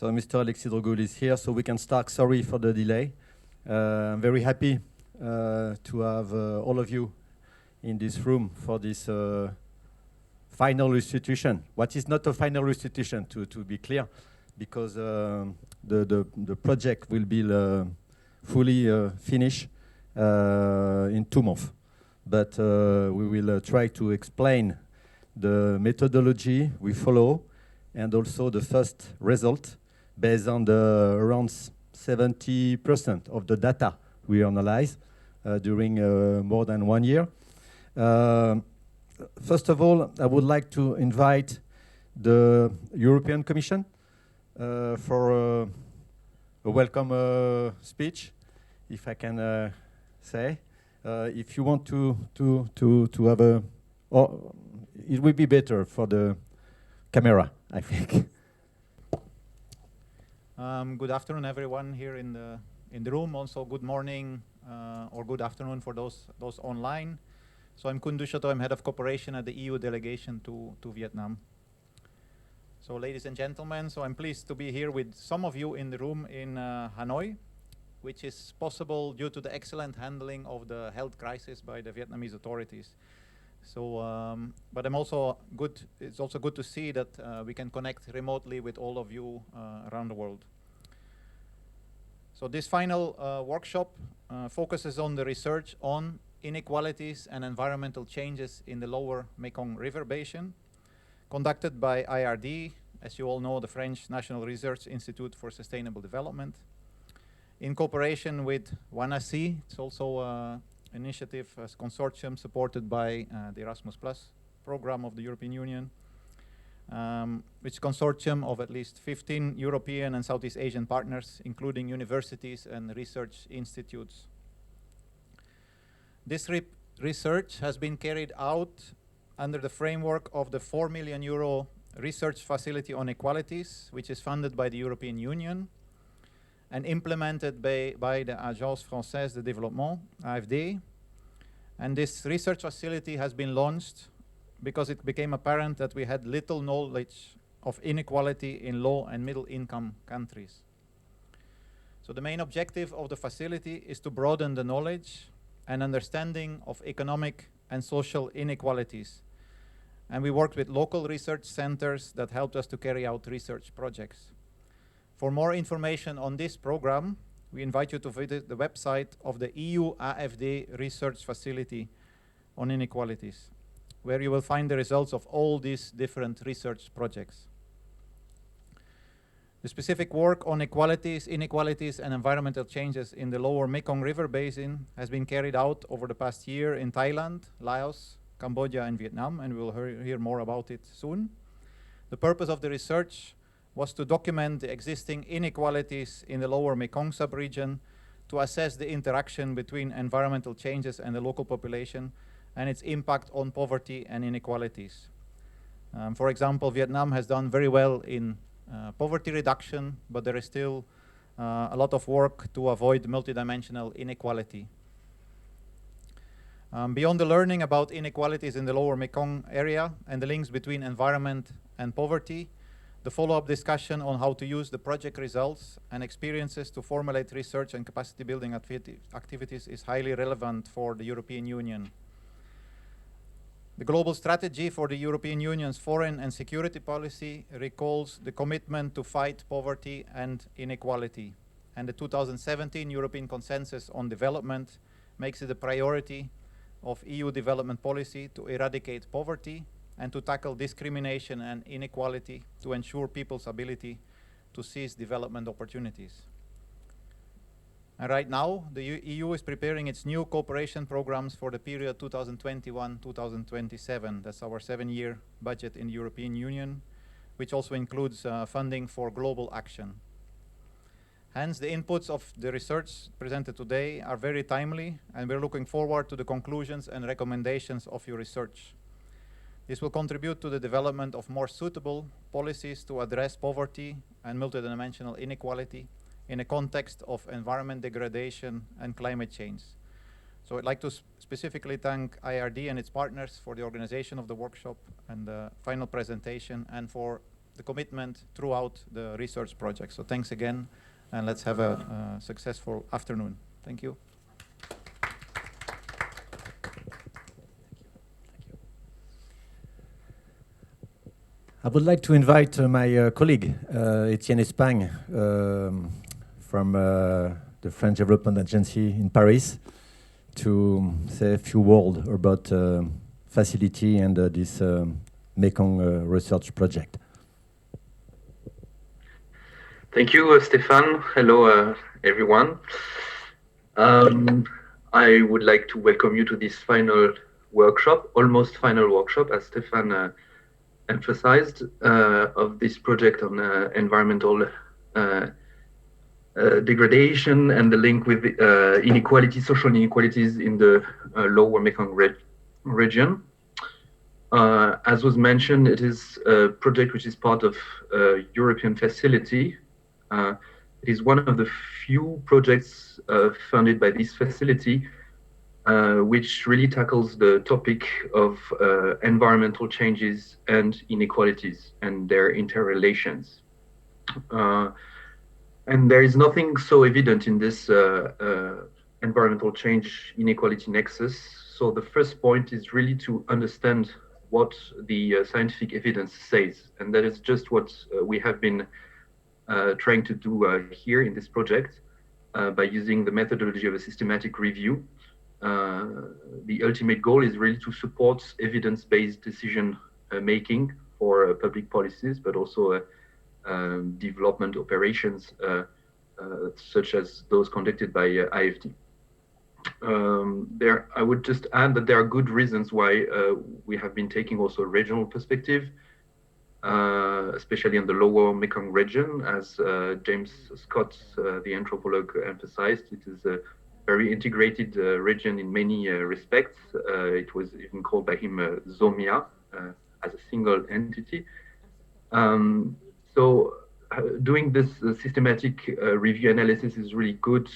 So Mr. Alexis Drogoul is here, so we can start. Sorry for the delay. I'm very happy to have all of you in this room for this final restitution. What is not a final restitution, to be clear, because the project will be fully finished in 2 months. But we will try to explain the methodology we follow and also the first result based on the around 70% of the data we analyze during more than 1 year. First of all, I would like to invite the European Commission for a welcome speech, if I can say. If you want to have a, it will be better for the camera, I think. Good afternoon, everyone here in the room. Also, good morning or good afternoon for those online. So I'm Khun Duchateau, I'm head of cooperation at the EU delegation to Vietnam. So ladies and gentlemen, so I'm pleased to be here with some of you in the room in Hanoi, which is possible due to the excellent handling of the health crisis by the Vietnamese authorities. So, but I'm also good, it's also good to see that we can connect remotely with all of you around the world. So this final workshop focuses on the research on inequalities and environmental changes in the lower Mekong River Basin, conducted by IRD, as you all know, the French National Research Institute for Sustainable Development, in cooperation with WANASEA. It's also an initiative, a consortium supported by the Erasmus Plus program of the European Union, which consortium of at least 15 European and Southeast Asian partners, including universities and research institutes. This research has been carried out under the framework of the €4 million research facility on equalities, which is funded by the European Union and implemented by the Agence Française de Développement, AFD. And this research facility has been launched because it became apparent that we had little knowledge of inequality in low and middle income countries. So the main objective of the facility is to broaden the knowledge and understanding of economic and social inequalities. And we worked with local research centers that helped us to carry out research projects. For more information on this program, we invite you to visit the website of the EU AFD Research Facility on Inequalities, where you will find the results of all these different research projects. The specific work on equalities, inequalities, and environmental changes in the lower Mekong River Basin has been carried out over the past year in Thailand, Laos, Cambodia, and Vietnam, and we will hear more about it soon. The purpose of the research was to document the existing inequalities in the lower Mekong sub-region, to assess the interaction between environmental changes and the local population and its impact on poverty and inequalities. For example, Vietnam has done very well in poverty reduction, but there is still a lot of work to avoid multidimensional inequality. Beyond the learning about inequalities in the lower Mekong area and the links between environment and poverty, the follow-up discussion on how to use the project results and experiences to formulate research and capacity building activities is highly relevant for the European Union. The global strategy for the European Union's foreign and security policy recalls the commitment to fight poverty and inequality. And the 2017 European Consensus on Development makes it a priority of EU development policy to eradicate poverty and to tackle discrimination and inequality to ensure people's ability to seize development opportunities. And right now, the EU is preparing its new cooperation programs for the period 2021-2027. That's our 7-year budget in the European Union, which also includes funding for global action. Hence, the inputs of the research presented today are very timely, and we're looking forward to the conclusions and recommendations of your research. This will contribute to the development of more suitable policies to address poverty and multidimensional inequality in a context of environment degradation and climate change. So I'd like to specifically thank IRD and its partners for the organization of the workshop and the final presentation, and for the commitment throughout the research project. So thanks again, and let's have a successful afternoon. Thank you. I would like to invite my colleague, Etienne Espagne, from the French Development Agency in Paris, to say a few words about facility and this Mekong research project. Thank you, Stéphane. Hello, everyone. I would like to welcome you to this final workshop, almost final workshop, as Stéphane emphasized, of this project on environmental degradation and the link with inequalities, social inequalities in the lower Mekong region. As was mentioned, it is a project which is part of a European facility. It is one of the few projects funded by this facility which really tackles the topic of environmental changes and inequalities and their interrelations. And there is nothing so evident in this environmental change inequality nexus. So the first point is really to understand what the scientific evidence says. And that is just what we have been trying to do here in this project by using the methodology of a systematic review. The ultimate goal is really to support evidence-based decision making for public policies, but also development operations such as those conducted by AFD. I would just add that there are good reasons why we have been taking also a regional perspective, especially in the lower Mekong region. As James Scott, the anthropologist, emphasized, it is a very integrated region in many respects. It was even called by him Zomia, as a single entity. So doing this systematic review analysis is really good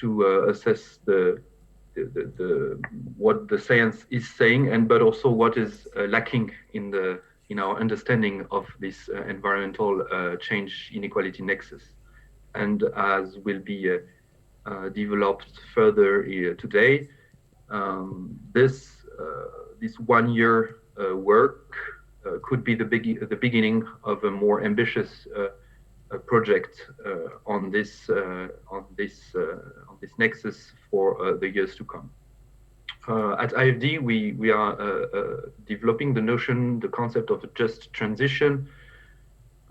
to assess what the science is saying, but also what is lacking in our understanding of this environmental change inequality nexus. And as will be developed further today, this 1 year work could be the beginning of a more ambitious project on this nexus for the years to come. At IFD, we are developing the concept of a just transition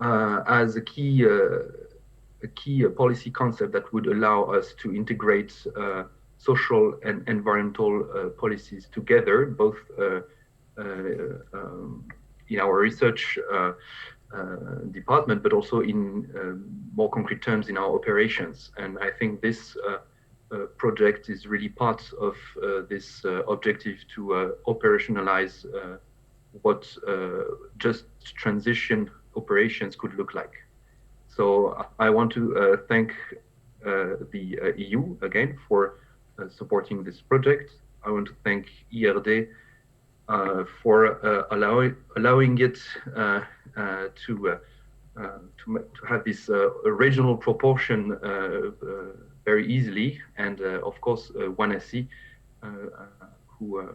as a key policy concept that would allow us to integrate social and environmental policies together, both in our research department, but also in more concrete terms in our operations. And I think this project is really part of this objective to operationalize what just transition operations could look like. So I want to thank the EU again for supporting this project. I want to thank ERD for allowing it to have this regional proportion very easily, and of course WANASEA, who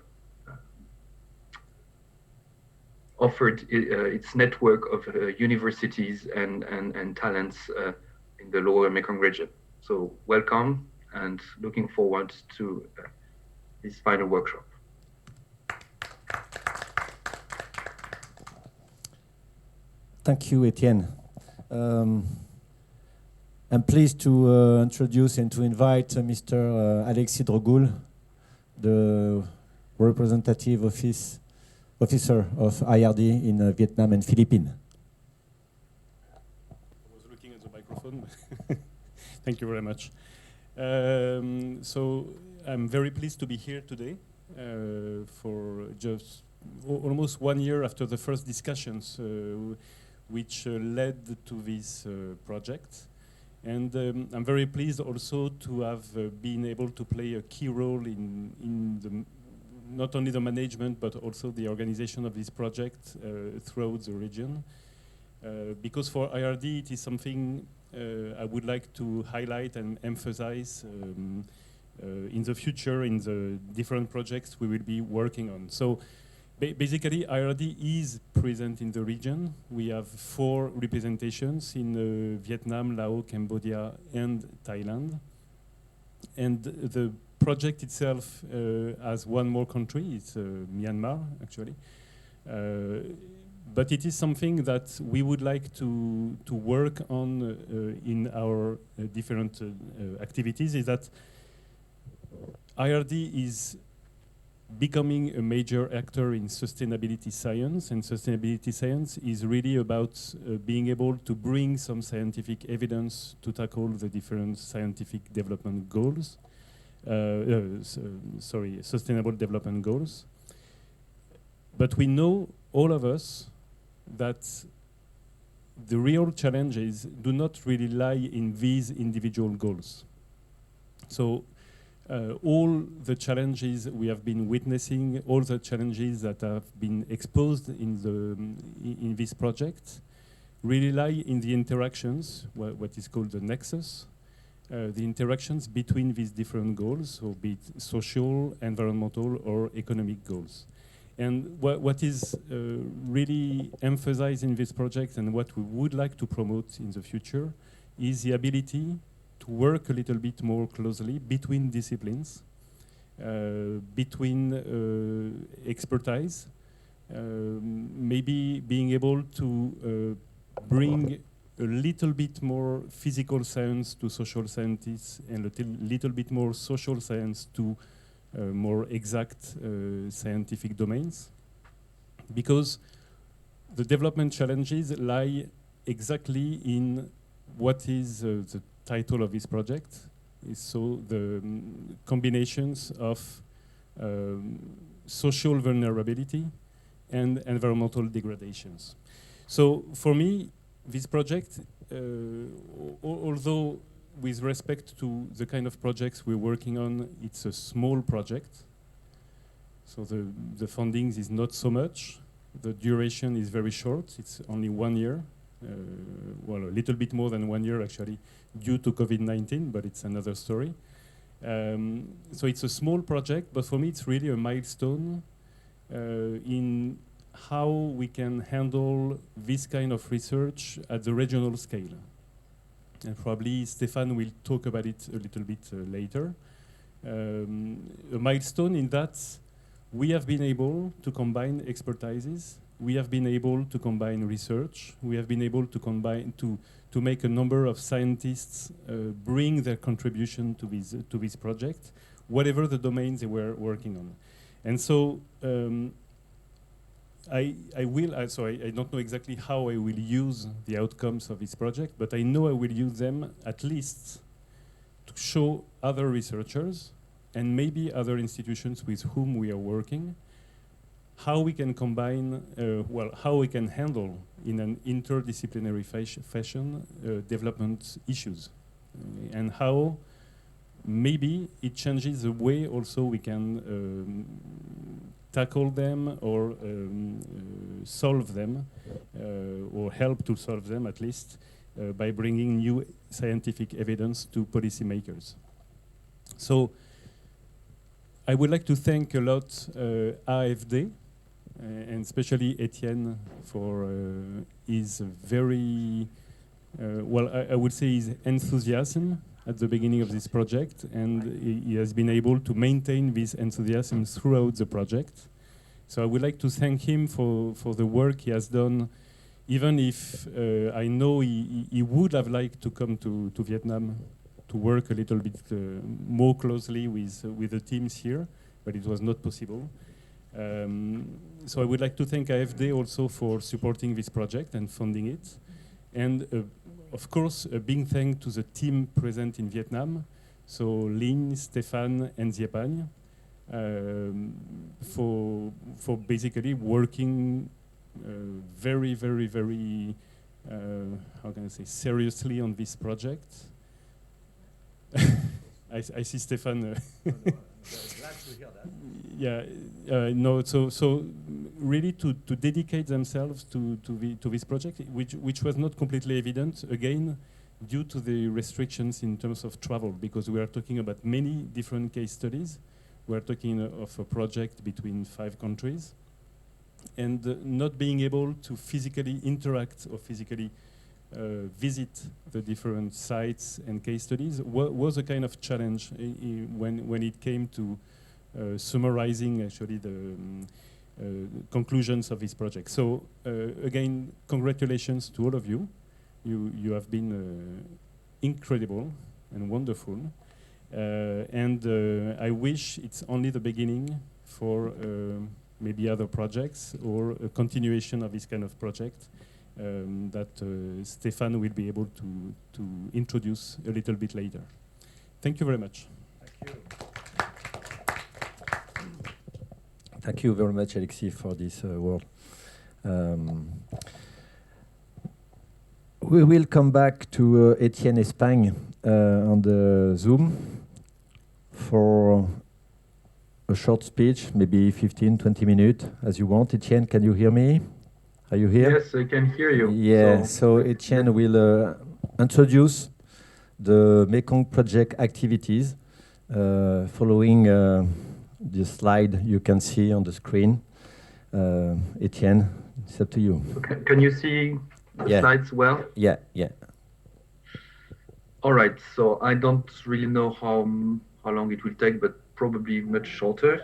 offered its network of universities and talents in the lower Mekong region. So welcome, and looking forward to this final workshop. Thank you, Etienne. I'm pleased to introduce and to invite Mr. Alexis Drogoul, the representative officer of IRD in Vietnam and Philippines. I was looking at the microphone. Thank you very much. So I'm very pleased to be here today for just almost 1 year after the first discussions which led to this project. And I'm very pleased also to have been able to play a key role in not only the management, but also the organization of this project throughout the region. Because for IRD it is something I would like to highlight and emphasize in the future in the different projects we will be working on. So basically IRD is present in the region. We have 4 representations in Vietnam, Laos, Cambodia and Thailand. And the project itself has one more country, it's Myanmar actually. But it is something that we would like to work on in our different activities, is that IRD is becoming a major actor in sustainability science, and sustainability science is really about being able to bring some scientific evidence to tackle the different scientific development goals, sustainable development goals. But we know, all of us, that the real challenges do not really lie in these individual goals. So all the challenges we have been witnessing, all the challenges that have been exposed in this project, really lie in the interactions, what is called the nexus, the interactions between these different goals, so be it social, environmental, or economic goals. And what is really emphasized in this project, and what we would like to promote in the future, is the ability to work a little bit more closely between disciplines, between expertise, maybe being able to bring a little bit more physical science to social scientists, and a little bit more social science to more exact scientific domains, because the development challenges lie exactly in what is the title of this project, is so the combinations of social vulnerability and environmental degradations. So for me, this project, although with respect to the kind of projects we're working on, it's a small project. So the funding is not so much. The duration is very short. It's only 1 year. Well, a little bit more than 1 year actually, due to COVID-19, but it's another story. So it's a small project, but for me it's really a milestone in how we can handle this kind of research at the regional scale. And probably Stefan will talk about it a little bit later. A milestone in that we have been able to combine expertises, we have been able to combine research, we have been able to combine to make a number of scientists bring their contribution to this project, whatever the domains they were working on. And so I don't know exactly how I will use the outcomes of this project, but I know I will use them at least to show other researchers and maybe other institutions with whom we are working how we can combine, how we can handle in an interdisciplinary fashion development issues, and how maybe it changes the way also we can tackle them or solve them, or help to solve them at least, by bringing new scientific evidence to policymakers. So I would like to thank a lot AFD, and especially Etienne for his very, I would say his enthusiasm at the beginning of this project, and he has been able to maintain this enthusiasm throughout the project. So I would like to thank him for the work he has done, even if I know he would have liked to come to Vietnam to work a little bit more closely with the teams here, but it was not possible. So I would like to thank AFD also for supporting this project and funding it. And of course, a big thank to the team present in Vietnam, so Lin, Stefan, and Ziepagne, for basically working very, very, very, how can I say, seriously on this project. I see Stefan. Glad to hear that. Yeah, no. So really to dedicate themselves to this project, which was not completely evident again, due to the restrictions in terms of travel, because we are talking about many different case studies. We are talking of a project between 5 countries, and not being able to physically interact or physically visit the different sites and case studies was a kind of challenge when it came to summarizing actually the conclusions of this project. So again, congratulations to all of you. You have been incredible and wonderful. And I wish it's only the beginning for maybe other projects or a continuation of this kind of project that Stéphane will be able to introduce a little bit later. Thank you very much. Thank you. Thank you very much, Alexis, for this word. We will come back to Etienne Espagne on the Zoom for a short speech, maybe 15, 20 minutes, as you want. Etienne, can you hear me? Are you here? Yes, I can hear you. Yeah, so Etienne will introduce the Mekong project activities following the slide you can see on the screen. Etienne, it's up to you. Okay. Can you see the slides well? Yeah, yeah. All right, so I don't really know how long it will take, but probably much shorter.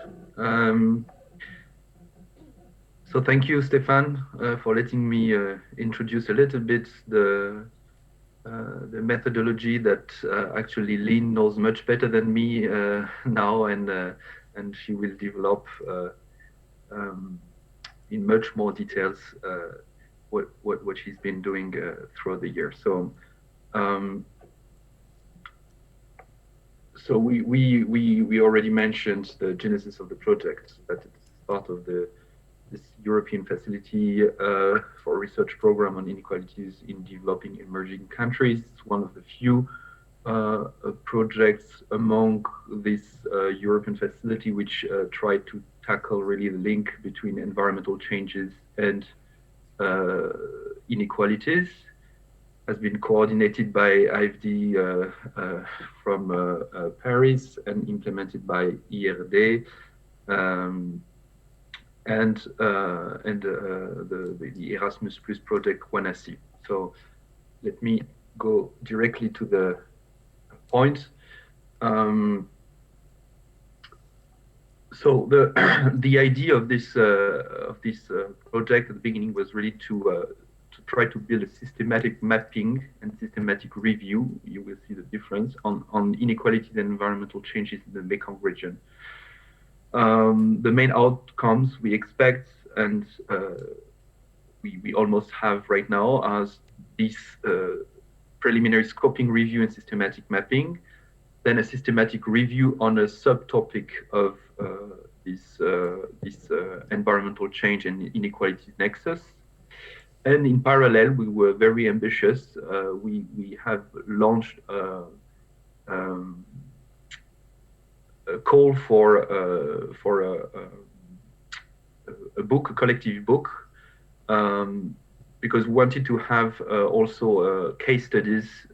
So thank you, Stéphane, for letting me introduce a little bit the methodology that actually Lynn knows much better than me now, and she will develop in much more details what she's been doing throughout the year. So. So we already mentioned the genesis of the project, that it's part of this European facility for research program on inequalities in developing emerging countries. It's one of the few projects among this European facility which try to tackle really the link between environmental changes and inequalities. Has been coordinated by AFD from Paris and implemented by ERD and the Erasmus Plus project WANASEA. So let me go directly to the point. So the idea of this project at the beginning was really to try to build a systematic mapping and systematic review. You will see the difference on inequalities and environmental changes in the Mekong region. The main outcomes we expect, and we almost have right now, as this preliminary scoping review and systematic mapping, then a systematic review on a subtopic of this environmental change and inequalities nexus. And in parallel, we were very ambitious. We have launched a call for a book, a collective book, because we wanted to have also case studies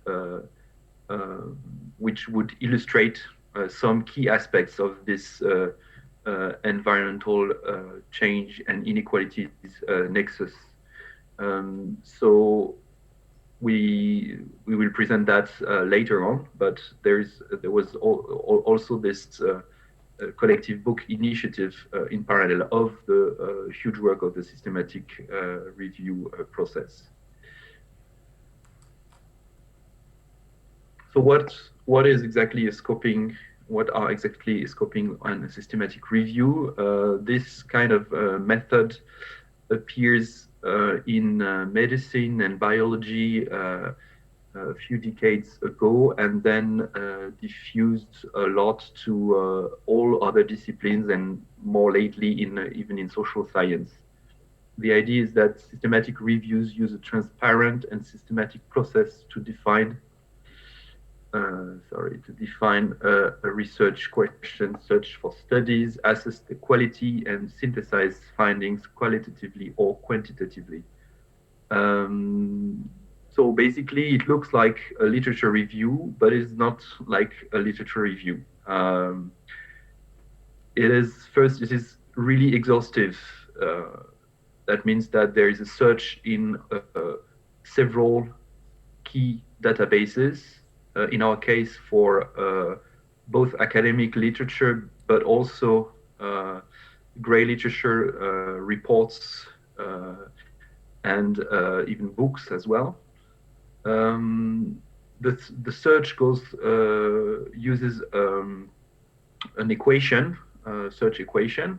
which would illustrate some key aspects of this environmental change and inequalities nexus. So we will present that later on, but there was also this collective book initiative in parallel of the huge work of the systematic review process. So what is exactly a scoping? What are exactly a scoping and a systematic review? This kind of method appears in medicine and biology a few decades ago, and then diffused a lot to all other disciplines, and more lately even in social science. The idea is that systematic reviews use a transparent and systematic process to define to define a research question, search for studies, assess the quality, and synthesize findings qualitatively or quantitatively. So basically, it looks like a literature review, but it's not like a literature review. It is really exhaustive. That means that there is a search in several key databases. In our case, for both academic literature, but also gray literature reports and even books as well. The search uses an equation, search equation.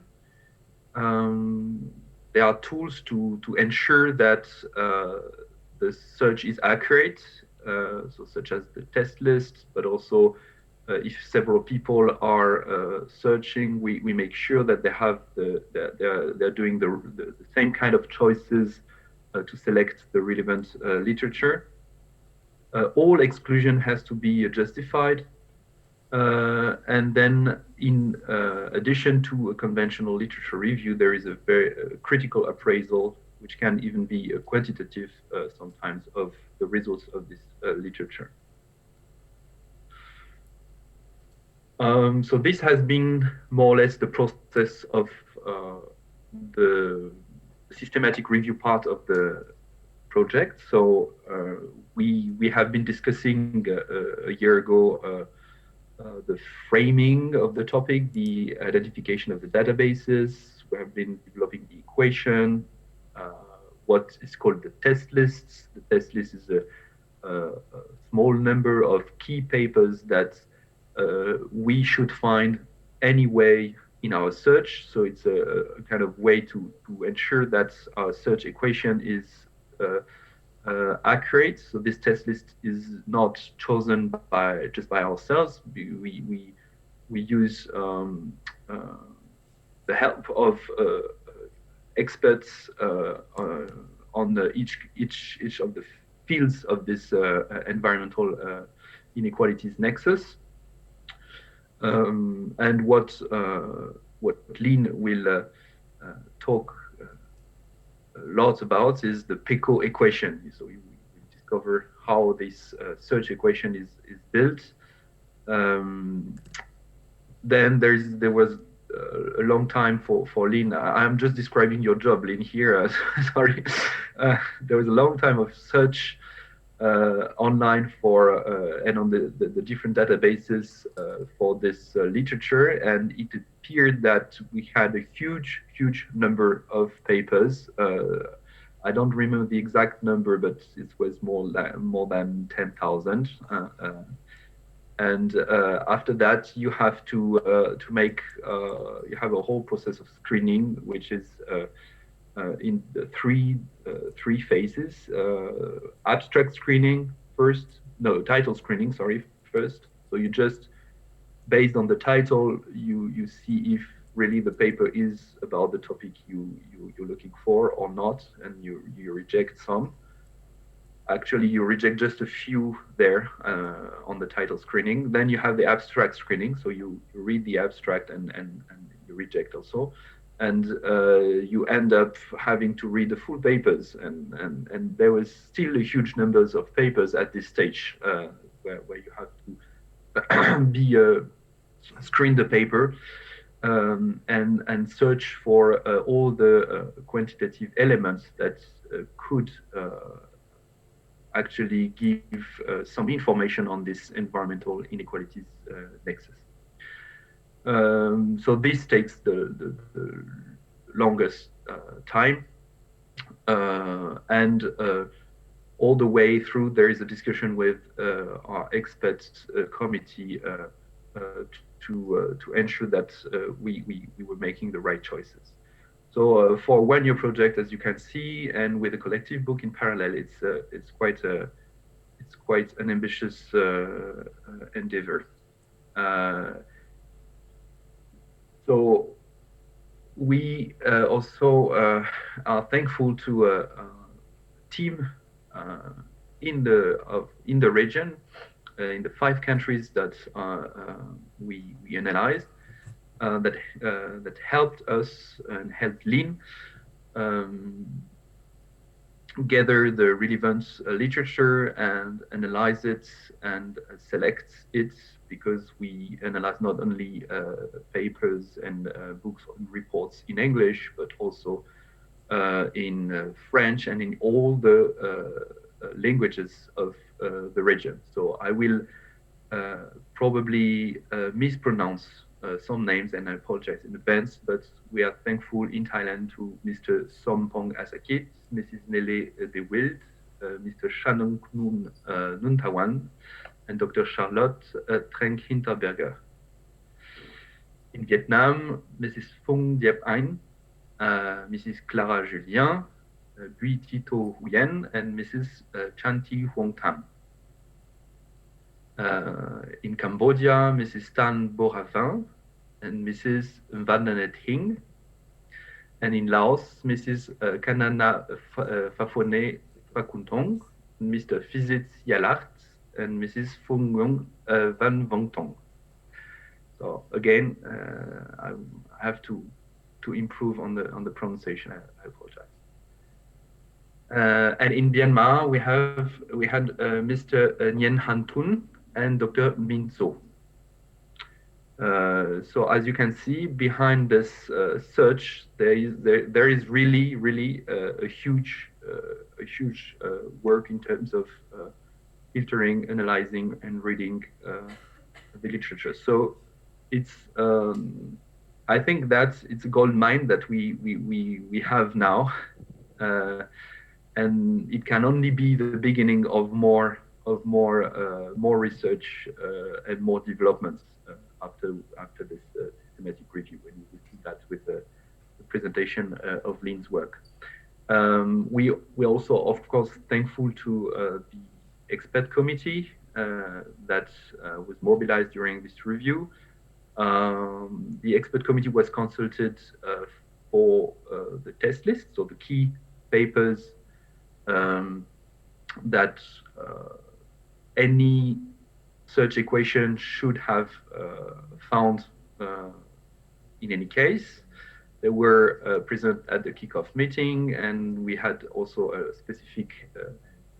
There are tools to ensure that the search is accurate, so such as the test list, but also if several people are searching, we make sure that they have they're doing the same kind of choices to select the relevant literature. All exclusion has to be justified. And then in addition to a conventional literature review, there is a very critical appraisal, which can even be quantitative sometimes, of the results of this literature. So this has been more or less the process of the systematic review part of the project. So we have been discussing a year ago the framing of the topic, the identification of the databases. We have been developing the equation, what is called the test lists. The test list is a small number of key papers that we should find anyway in our search. So it's a kind of way to ensure that our search equation is accurate. So this test list is not chosen just by ourselves. We use the help of experts on each of the fields of this environmental inequalities nexus. And what Lynn will talk a lot about is the PECO equation. So we discover how this search equation is built. Then there was a long time for Lynn. I'm just describing your job, Lynn, here. Sorry. There was a long time of search online for and on the different databases for this literature, and it appeared that we had a huge number of papers. I don't remember the exact number, but it was more than 10,000. And after that, you have to make you have a whole process of screening, which is in the three phases. Abstract screening first, no, title screening, sorry, first. So you just, based on the title, you see if really the paper is about the topic you're looking for or not, and you reject some. Actually, you reject just a few there on the title screening. Then you have the abstract screening, so you read the abstract and you reject also. And you end up having to read the full papers, and there was still a huge numbers of papers at this stage where you have to screen the paper and search for all the quantitative elements that could actually give some information on this environmental inequalities nexus. So this takes the longest time, and all the way through there is a discussion with our experts committee to ensure that we were making the right choices. So for a one-year project, as you can see, and with a collective book in parallel, it's quite an ambitious endeavor. So we also are thankful to a team in the region in the 5 countries that we analyzed that helped us and helped Lean gather the relevant literature and analyze it and select it, because we analyze not only papers and books and reports in English, but also in French and in all the languages of the region. So I will probably mispronounce some names, and I apologize in advance, but we are thankful in Thailand to Mr. Sompong Asakit, Mrs. Nele De Wild, Mr. Shannon Knun Nuntawan, and Dr. Charlotte Trenk Hinterberger. In Vietnam, Mrs. Phung Diep Anh, Mrs. Clara Julien, Bui Tito Huyen, and Mrs. Chanti Huong Tham. In Cambodia, Mrs. Tan Boravin and Mrs. Vananet Hing. And in Laos, Mrs. Kanana Fafone Fakuntong, Mr. Phizit Yalart, and Mrs. Phung Van Vongtong. So again, I have to improve on the pronunciation. I apologize. And in Myanmar, we had Mr. Nguyen Han Thun and Dr. Min So. So as you can see, behind this search, there is really a huge work in terms of filtering, analyzing, and reading the literature. So it's I think that it's a gold mine that we have now, and it can only be the beginning of more research and more developments after this systematic review, and you will see that with the presentation of Lean's work. We also, of course, thankful to the expert committee that was mobilized during this review. The expert committee was consulted for the test list, so the key papers that any search equation should have found in any case. They were present at the kickoff meeting, and we had also a specific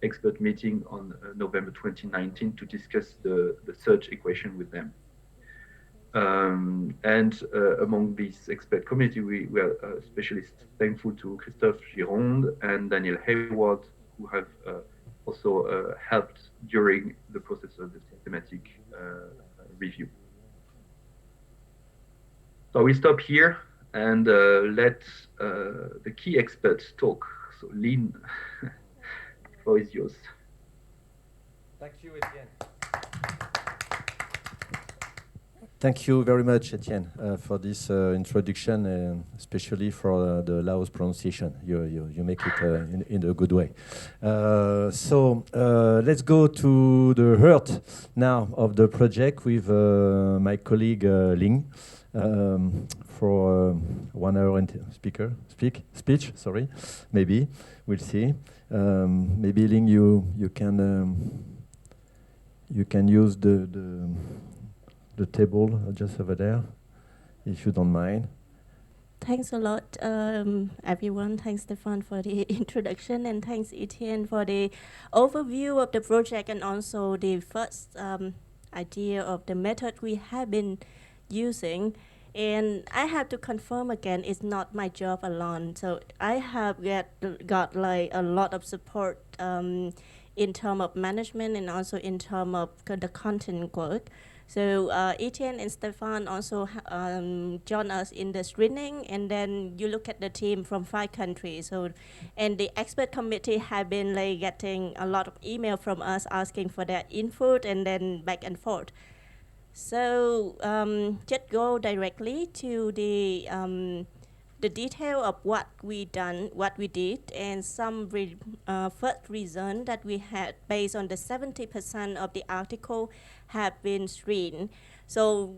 expert meeting on November 2019 to discuss the search equation with them. And among this expert committee, we are especially thankful to Christophe Gironde and Daniel Hayward, who have also helped during the process of the systematic review. So we stop here and let the key experts talk. So Lean, the floor is yours. Thank you, Etienne. Thank you very much, Etienne, for this introduction, and especially for the Laos pronunciation. You make it in a good way. So let's go to the heart now of the project with my colleague Ling for 1 hour and speech. Sorry, maybe we'll see. Maybe Ling, you can use the table just over there, if you don't mind. Thanks a lot, everyone. Thanks, Stefan, for the introduction, and thanks, Etienne, for the overview of the project and also the first idea of the method we have been using. And I have to confirm again, it's not my job alone. So I have got like a lot of support in terms of management and also in terms of the content work. So Etienne and Stefan also join us in the screening, and then you look at the team from 5 countries. So, and the expert committee have been like getting a lot of email from us asking for their input, and then back and forth. So just go directly to the detail of what we did, and some first reason that we had based on the 70% of the article have been screened. So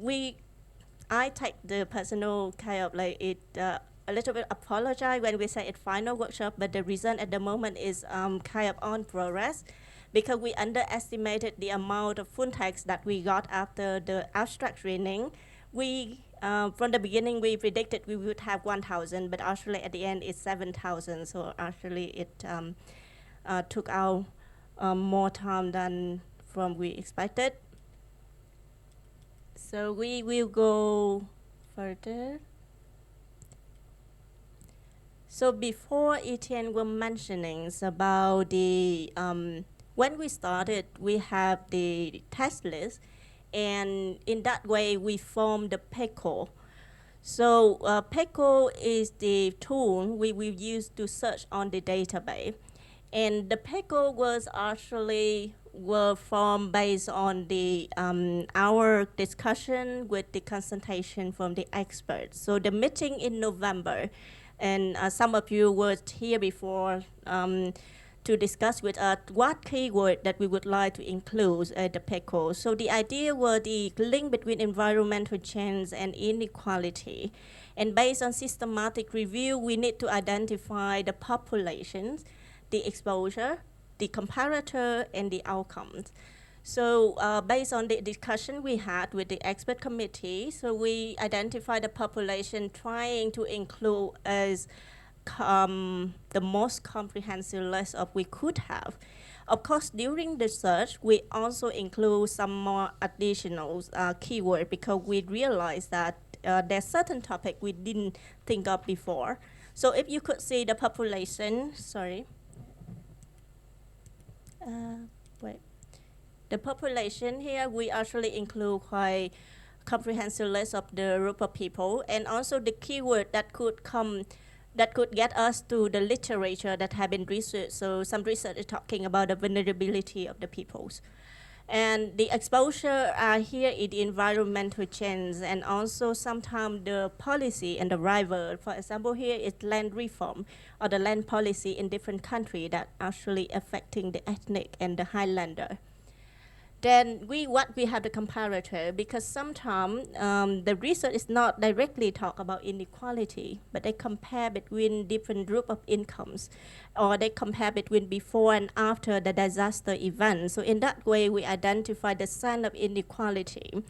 I take the personal kind of like it a little bit apologize when we say it final workshop, but the reason at the moment is kind of on progress, because we underestimated the amount of full text that we got after the abstract training. We, from the beginning, we predicted we would have 1,000, but actually at the end it's 7,000. So actually it took out more time than we expected. So we will go further. So before Etienne was mentioning about the, when we started, we have the task list, and in that way we formed the PECO. So PECO is the tool we will use to search on the database. And the PECO was actually formed based on the our discussion with the consultation from the experts. So the meeting in November, and some of you were here before to discuss with us what keyword that we would like to include at the PECO. So the idea was the link between environmental change and inequality. And based on systematic review, we need to identify the populations, the exposure, the comparator, and the outcomes. So based on the discussion we had with the expert committee, so we identified the population trying to include as the most comprehensive list of we could have. Of course, during the search, we also include some more additional keywords because we realized that there's certain topic we didn't think of before. So if you could see the population, sorry. Wait. The population here, we actually include quite comprehensive list of the group of people, and also the keyword that could come, that could get us to the literature that have been researched. So some research is talking about the vulnerability of the peoples. And the exposure here is the environmental change, and also sometimes the policy and the rival. For example, here is land reform or the land policy in different countries that actually affecting the ethnic and the Highlander. Then we have the comparator, because sometimes the research is not directly talk about inequality, but they compare between different group of incomes, or they compare between before and after the disaster event. So in that way, we identify the sign of inequality.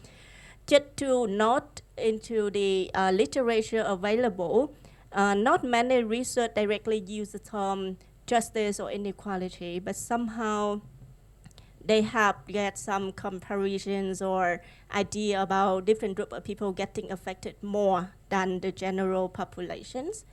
Just to note into the literature available, not many research directly use the term justice or inequality, but somehow they have get some comparisons or idea about different group of people getting affected more than the general populations.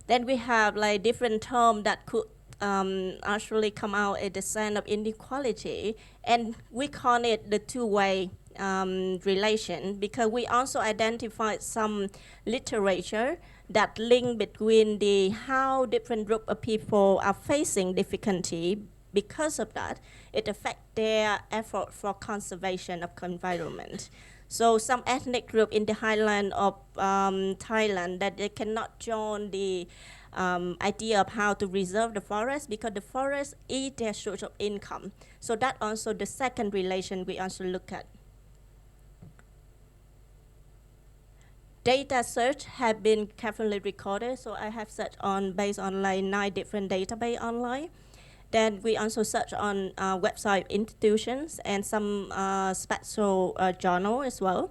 Then we have like different terms that could actually come out at the sign of inequality, and we call it the two-way relation, because we also identified some literature that link between the how different group of people are facing difficulty. Because of that, it affects their effort for conservation of environment. So some ethnic group in the highland of Thailand, that they cannot join the idea of how to reserve the forest, because the forest is their source of income. So that also the second relation we also look at. Data search have been carefully recorded. So I have searched on based on like 9 different database online. Then we also search on website institutions and some special journal as well.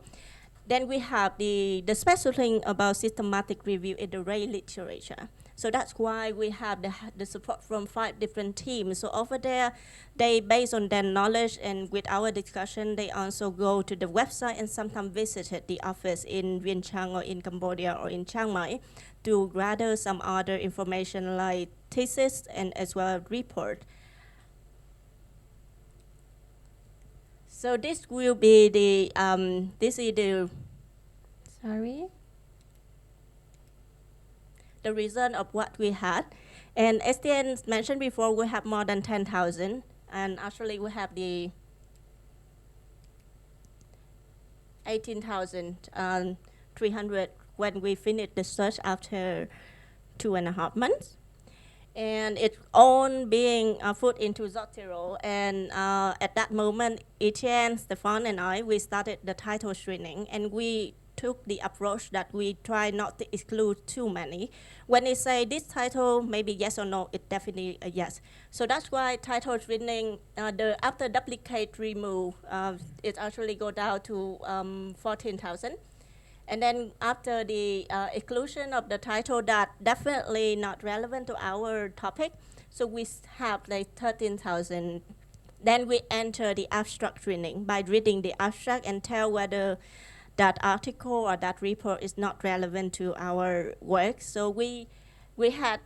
Then we have the special thing about systematic review in the rail literature. So that's why we have the support from 5 different teams. So over there, they, based on their knowledge and with our discussion, they also go to the website and sometimes visited the office in Vientiane or in Cambodia or in Chiang Mai to gather some other information like thesis and as well as report. So this will be the, this is the, sorry, the result of what we had. And as Tian mentioned before, we have more than 10,000, and actually we have the 18,300 when we finished the search after 2.5 months. And it's all being put into Zotero. And at that moment, Etienne, Stefan, and I, we started the title screening, and we took the approach that we try not to exclude too many. When they say this title, maybe yes or no, it definitely a yes. So that's why title screening, after duplicate remove, it actually go down to 14,000. And then after the exclusion of the title that definitely not relevant to our topic, so we have like 13,000. Then we enter the abstract screening by reading the abstract and tell whether that article or that report is not relevant to our work. So we had,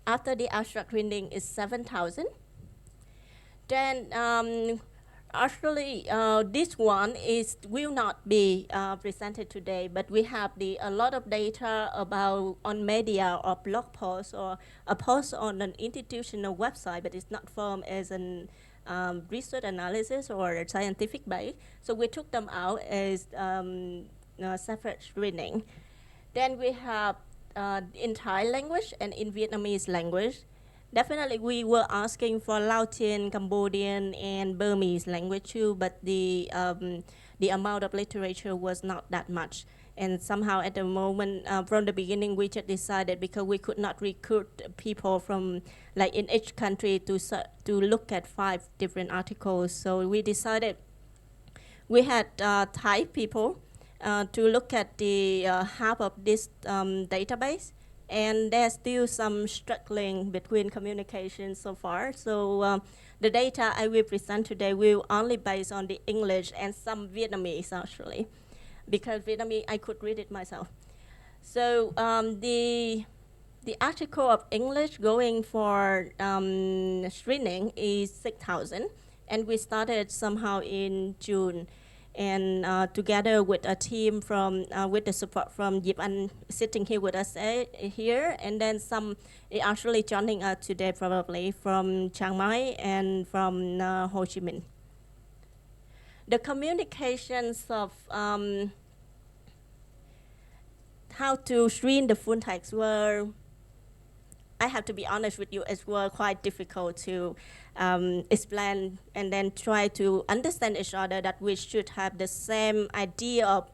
after the abstract reading is 7,000. Then actually this one will not be presented today, but we have a lot of data about on media or blog posts or a post on an institutional website, but it's not formed as an research analysis or scientific base. So we took them out as separate screening. Then we have in Thai language and in Vietnamese language. Definitely we were asking for Laotian, Cambodian, and Burmese language too, but the amount of literature was not that much. And somehow at the moment, from the beginning, we just decided because we could not recruit people from, like in each country to look at 5 different articles. So we decided we had Thai people to look at the half of this database. And there's still some struggling between communication so far. So the data I will present today will only based on the English and some Vietnamese actually, because Vietnamese I could read it myself. So the article of English going for screening is 6,000, and we started somehow in June. And together with a team from, with the support from Yip An sitting here with us here, and then some actually joining us today probably from Chiang Mai and from Ho Chi Minh. The communications of how to screen the full text were, I have to be honest with you, it was quite difficult to explain and then try to understand each other that we should have the same idea of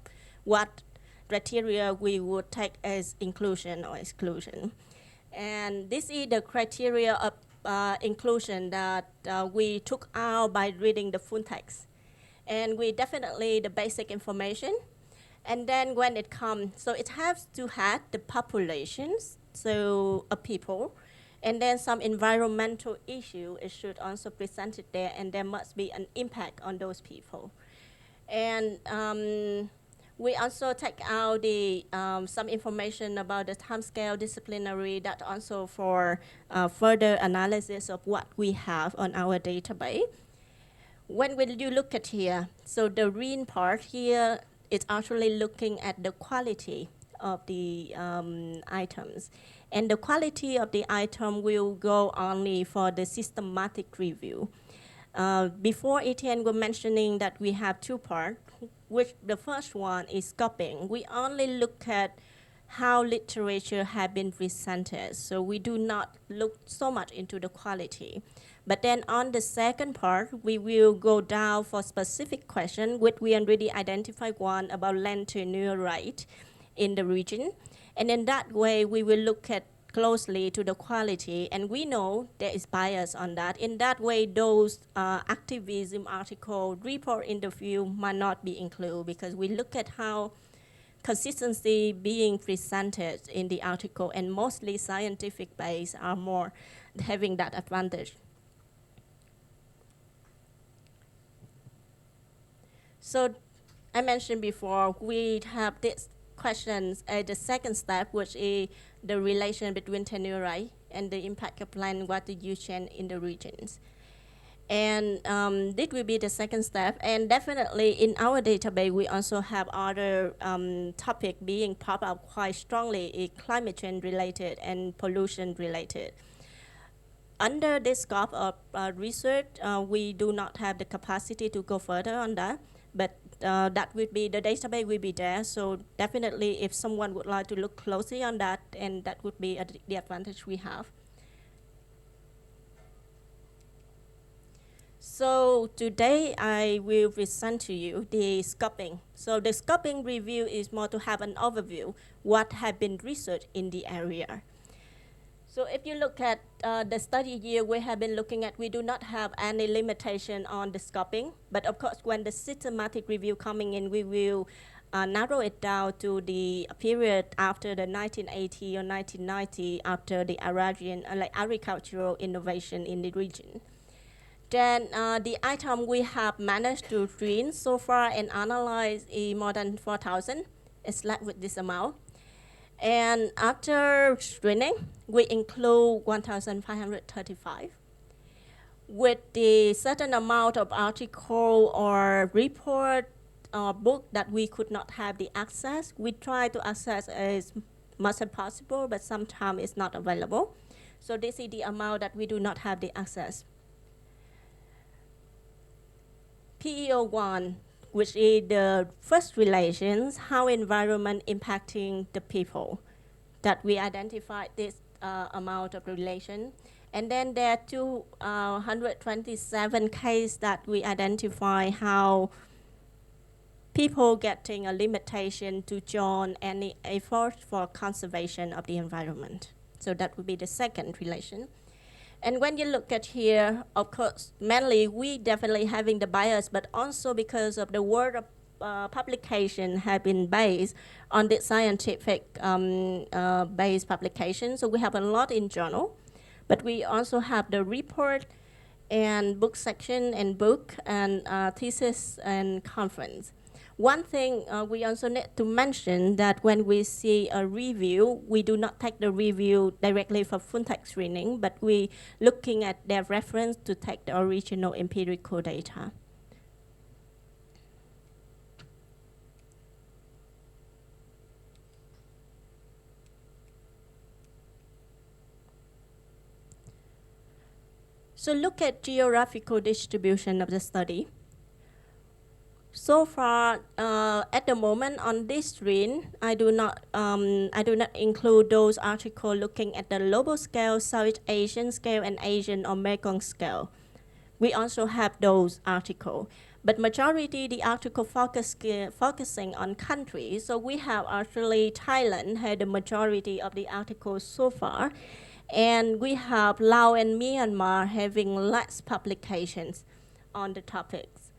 what criteria we would take as inclusion or exclusion. And this is the criteria of inclusion that we took out by reading the full text. And we definitely the basic information. And then when it comes, so it has to have the populations, so of people, and then some environmental issue, it should also present it there, and there must be an impact on those people. And we also take out the some information about the timescale disciplinary, that also for further analysis of what we have on our database. When will you look at here, so the green part here is actually looking at the quality of the items. And the quality of the item will go only for the systematic review. Before Etienne was mentioning that we have 2 parts, which the first one is scoping. We only look at how literature has been presented, so we do not look so much into the quality. But then on the second part, we will go down for specific question, which we already identified one about land tenure right in the region. And in that way, we will look at closely to the quality, and we know there is bias on that. In that way, those activism article, report interview might not be included, because we look at how consistency being presented in the article, and mostly scientific base are more having that advantage. So I mentioned before, we have this questions at the second step, which is the relation between tenure right and the impact of land water use change in the regions. And this will be the second step. And definitely in our database, we also have other topic being popped up quite strongly, climate change related and pollution related. Under this scope of research, we do not have the capacity to go further on that, but that would be, the database will be there. So definitely if someone would like to look closely on that, and that would be the advantage we have. So today I will present to you the scoping. So the scoping review is more to have an overview what have been researched in the area. So if you look at the study year we have been looking at, we do not have any limitation on the scoping. But of course, when the systematic review coming in, we will narrow it down to the period after the 1980 or 1990, after the agrarian, like agricultural innovation in the region. Then the item we have managed to screen so far and analyze is more than 4,000. It's left with this amount. And after screening, we include 1,535. With the certain amount of article or report or book that we could not have the access, we try to access as much as possible, but sometimes it's not available. So this is the amount that we do not have the access. PEO1, which is the first relations, how environment impacting the people, that we identified this amount of relation. And then there are 227 cases that we identify how people getting a limitation to join any effort for conservation of the environment. So that would be the second relation. And when you look at here, of course, mainly we definitely having the bias, but also because of the word of publication have been based on the scientific based publication. So we have a lot in journal, but we also have the report and book section and book and thesis and conference. One thing we also need to mention that when we see a review, we do not take the review directly for full text screening, but we looking at their reference to take the original empirical data. So look at geographical distribution of the study. So far, at the moment on this screen, I do not include those articles looking at the global scale, South Asian scale, and Asian or Mekong scale. We also have those articles, but majority the article focusing on countries. So we have actually Thailand had the majority of the articles so far, and we have Laos and Myanmar having less publications on the topics.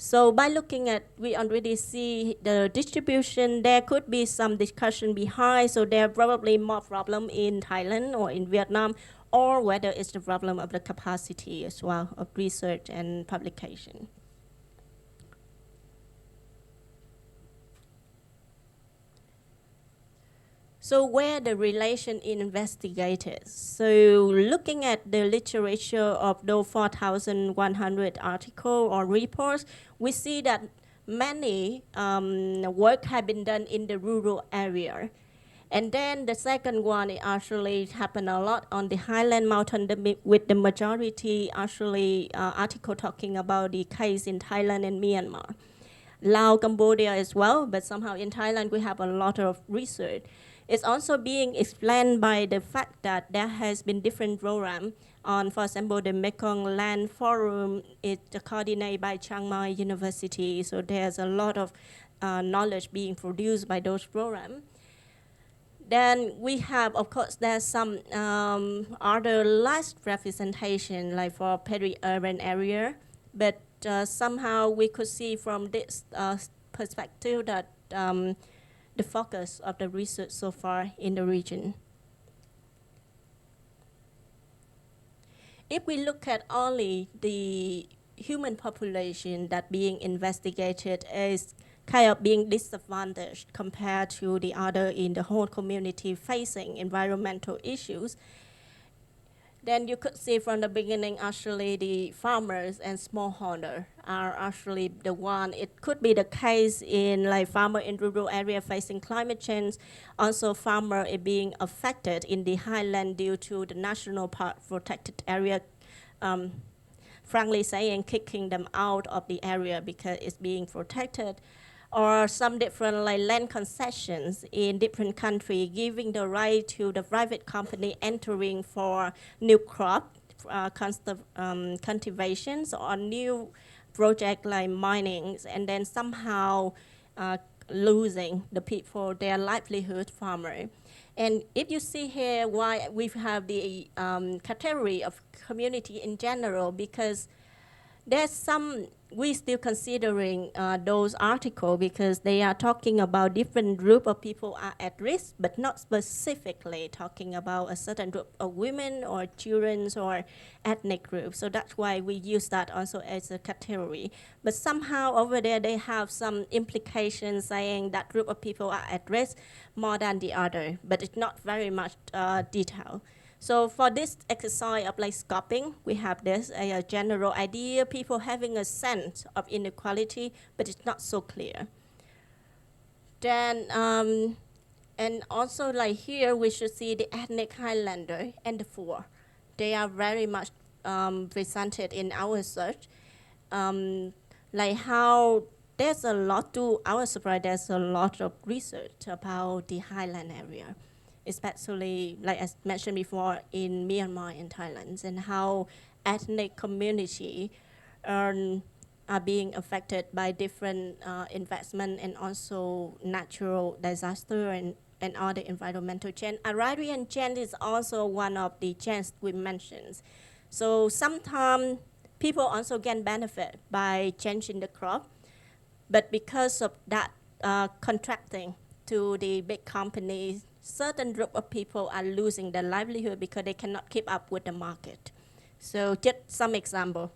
So by looking at, we already see the distribution, there could be some discussion behind, so there are probably more problem in Thailand or in Vietnam, or whether it's the problem of the capacity as well of research and publication. So where the relation is investigated. So looking at the literature of those 4,100 articles or reports, we see that many work have been done in the rural area. And then the second one, it actually happened a lot on the highland mountain with the majority actually article talking about the case in Thailand and Myanmar. Laos, Cambodia as well, but somehow in Thailand we have a lot of research. It's also being explained by the fact that there has been different programs on, for example, the Mekong Land Forum is coordinated by Chiang Mai University. So there's a lot of knowledge being produced by those programs. Then we have, of course, there's some other less representation, like for peri-urban area, but somehow we could see from this perspective that the focus of the research so far in the region. If we look at only the human population that being investigated is kind of being disadvantaged compared to the other in the whole community facing environmental issues, then you could see from the beginning actually the farmers and smallholder are actually the one. It could be the case in like farmer in rural area facing climate change. Also farmer is being affected in the highland due to the national park protected area, frankly saying kicking them out of the area because it's being protected. Or some different like land concessions in different countries, giving the right to the private company entering for new crop cultivations or new project like mining, and then somehow losing the people, their livelihood, farmer. And if you see here why we have the category of community in general, because there's some, we still considering those articles because they are talking about different group of people are at risk, but not specifically talking about a certain group of women or children or ethnic groups. So that's why we use that also as a category. But somehow over there they have some implications saying that group of people are at risk more than the other, but it's not very much detailed. So for this exercise of like scoping, we have this a general idea, people having a sense of inequality, but it's not so clear. Then, and also like here, we should see the ethnic Highlander and the four. They are very much presented in our search. Like how there's a lot to our surprise, there's a lot of research about the Highland area, especially, like I mentioned before, in Myanmar and Thailand, and how ethnic community are being affected by different investment and also natural disaster and other environmental change. Agrarian change is also one of the changes we mentioned. So sometimes people also can benefit by changing the crop, but because of that contracting to the big companies, certain group of people are losing their livelihood because they cannot keep up with the market. So just some example.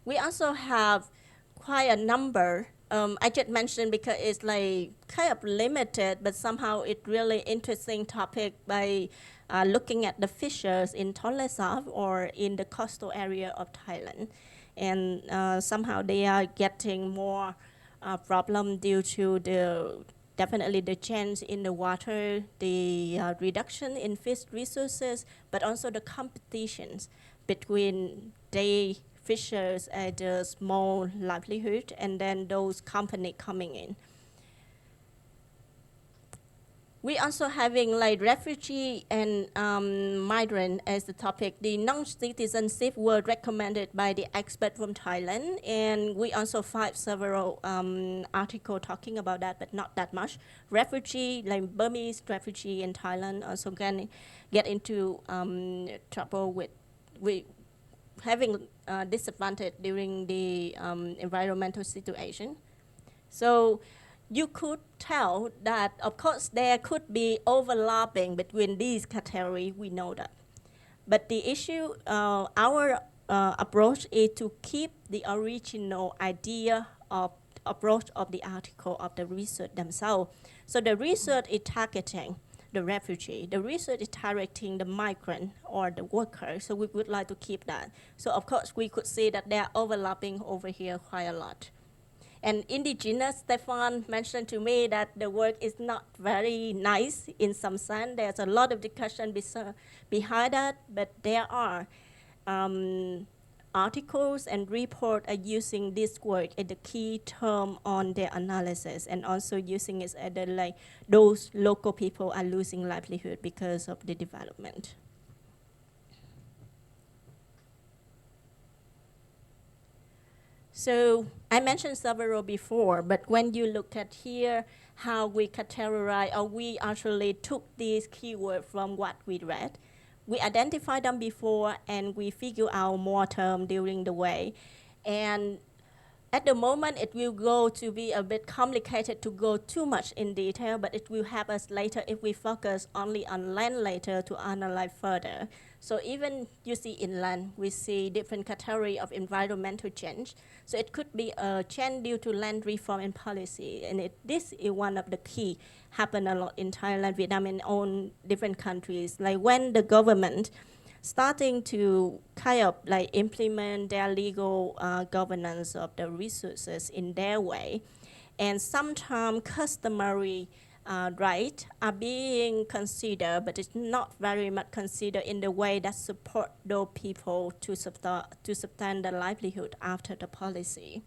We also have quite a number. I just mentioned because it's like kind of limited, but somehow it's really interesting topic by looking at the fishers in Tonle Sap or in the coastal area of Thailand. And somehow they are getting more problem due to definitely the change in the water, the reduction in fish resources, but also the competitions between the fishers and the small livelihood and then those companies coming in. We also having like refugee and migrant as the topic. The non-citizenship were recommended by the expert from Thailand, and we also find several articles talking about that, but not that much. Refugee, like Burmese refugee in Thailand, also can get into trouble with having disadvantage during the environmental situation. So you could tell that, of course, there could be overlapping between these categories, we know that. But the issue, our approach is to keep the original idea of approach of the article of the research themselves. So the research is targeting the refugee. The research is targeting the migrant or the worker. So we would like to keep that. So of course, we could see that they are overlapping over here quite a lot. And indigenous, Stefan mentioned to me that the work is not very nice in some sense. There's a lot of discussion behind that, but there are articles and reports are using this work as the key term on their analysis, and also using it as like those local people are losing livelihood because of the development. So I mentioned several before, but when you look at here, how we categorize, or we actually took these keywords from what we read. We identified them before, and we figure out more terms during the way. And at the moment, it will go to be a bit complicated to go too much in detail, but it will help us later if we focus only on land later to analyze further. So even you see inland, we see different category of environmental change. So it could be a change due to land reform and policy. And this is one of the key, happen a lot in Thailand, Vietnam, and all different countries. Like when the government starting to kind of like implement their legal governance of the resources in their way. And sometimes customary rights are being considered, but it's not very much considered in the way that support those people to sustain their livelihood after the policy.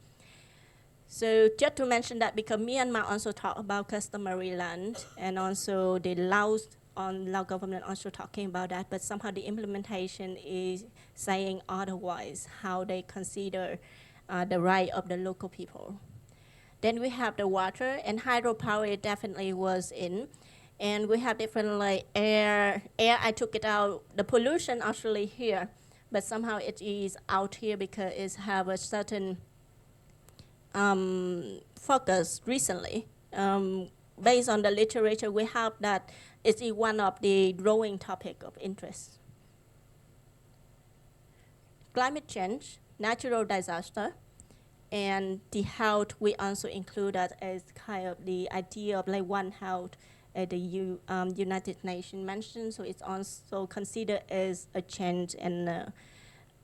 So just to mention that, because Myanmar also talk about customary land and also the laws on Lao government also talking about that, but somehow the implementation is saying otherwise, how they consider the right of the local people. Then we have the water, and hydropower definitely was in. And we have different like air, I took it out, the pollution actually here, but somehow it is out here because it have a certain focus recently. Based on the literature, we have that it is one of the growing topic of interest. Climate change, natural disaster, and the health, we also include that as kind of the idea of like One Health the United Nations mentioned, so it's also considered as a change and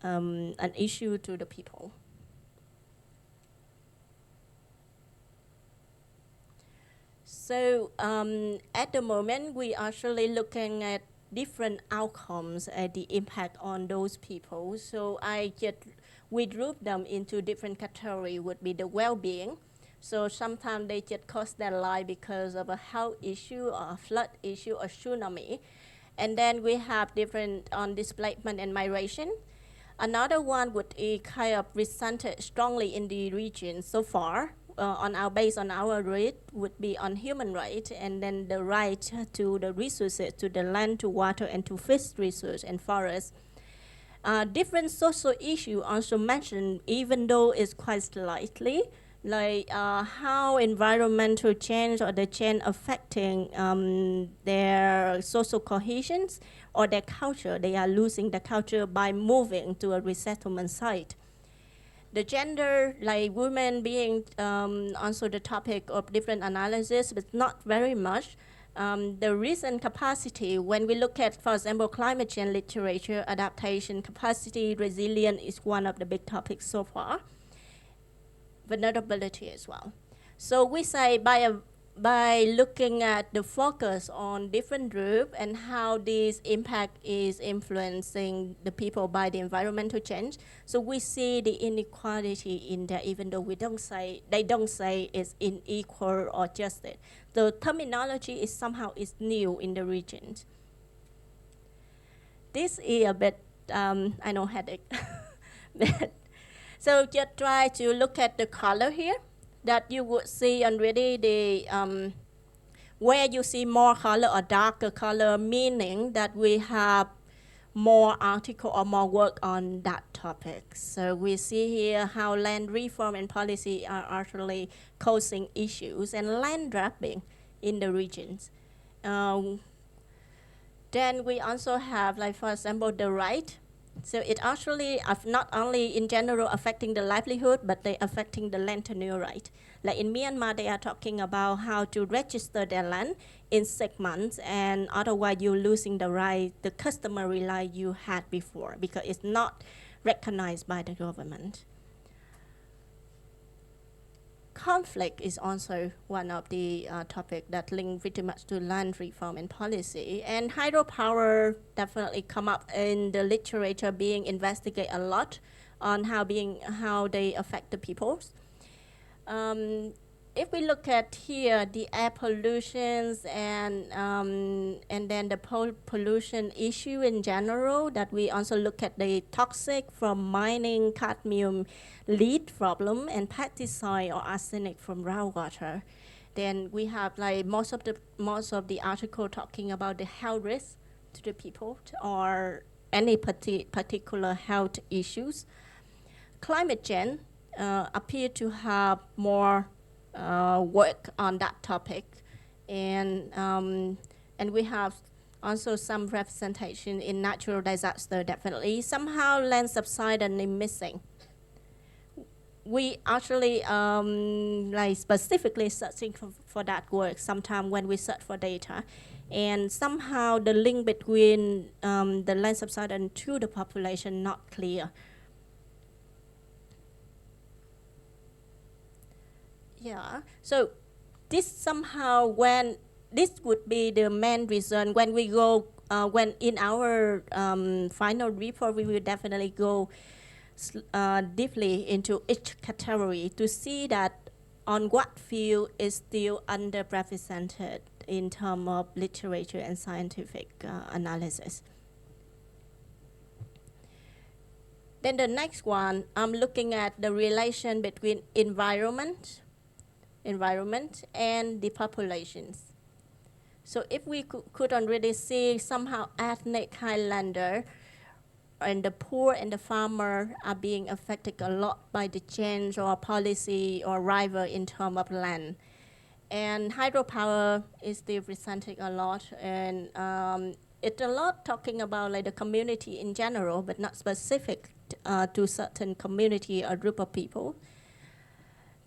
an issue to the people. So at the moment, we are actually looking at different outcomes and the impact on those people. So we group them into different categories, would be the well-being. So sometimes they just cost their life because of a health issue or a flood issue or tsunami. And then we have different on displacement and migration. Another one would be kind of presented strongly in the region so far. Based on our read would be on human rights, and then the right to the resources, to the land, to water, and to fish resource and forest. Different social issue also mentioned, even though it's quite slightly, like how environmental change or the change affecting their social cohesions or their culture. They are losing the culture by moving to a resettlement site. The gender, like women being also the topic of different analysis, but not very much. The recent capacity, when we look at, for example, climate change literature, adaptation, capacity, resilience is one of the big topics so far. Vulnerability as well. So we say by looking at the focus on different groups and how this impact is influencing the people by the environmental change, so we see the inequality in there, even though they don't say it's unequal or justice. The terminology is somehow new in the regions. This is a bit, I know, headache. So just try to look at the color here, that you would see already the where you see more color or darker color, meaning that we have more article or more work on that topic. So we see here how land reform and policy are actually causing issues and land grabbing in the regions. Then we also have, like for example, the right. So it actually not only in general affecting the livelihood, but they affecting the land tenure right. Like in Myanmar, they are talking about how to register their land in 6 months, and otherwise you're losing the right, the customary right you had before, because it's not recognized by the government. Conflict is also one of the topics that link pretty much to land reform and policy. And hydropower definitely come up in the literature being investigated a lot on how they affect the peoples. If we look at here the air pollutions and then the pollution issue in general, that we also look at the toxic from mining, cadmium, lead problem, and pesticide or arsenic from groundwater. Then we have like most of the article talking about the health risk to the people or any particular health issues. Climate change appear to have more work on that topic, and we have also some representation in natural disaster. Definitely, somehow land subsidence is missing. We actually like specifically searching for that work sometime when we search for data, and somehow the link between the land subsidence to the population not clear. Yeah, so this somehow, when this would be the main reason when we go, when in our final report, we will definitely go deeply into each category to see that on what field is still underrepresented in terms of literature and scientific analysis. Then the next one, I'm looking at the relation between environment and the populations. So if we could already see somehow ethnic Highlander and the poor and the farmer are being affected a lot by the change or policy or rival in terms of land. And hydropower is still presenting a lot, and it's a lot talking about like the community in general, but not specific to certain community or group of people.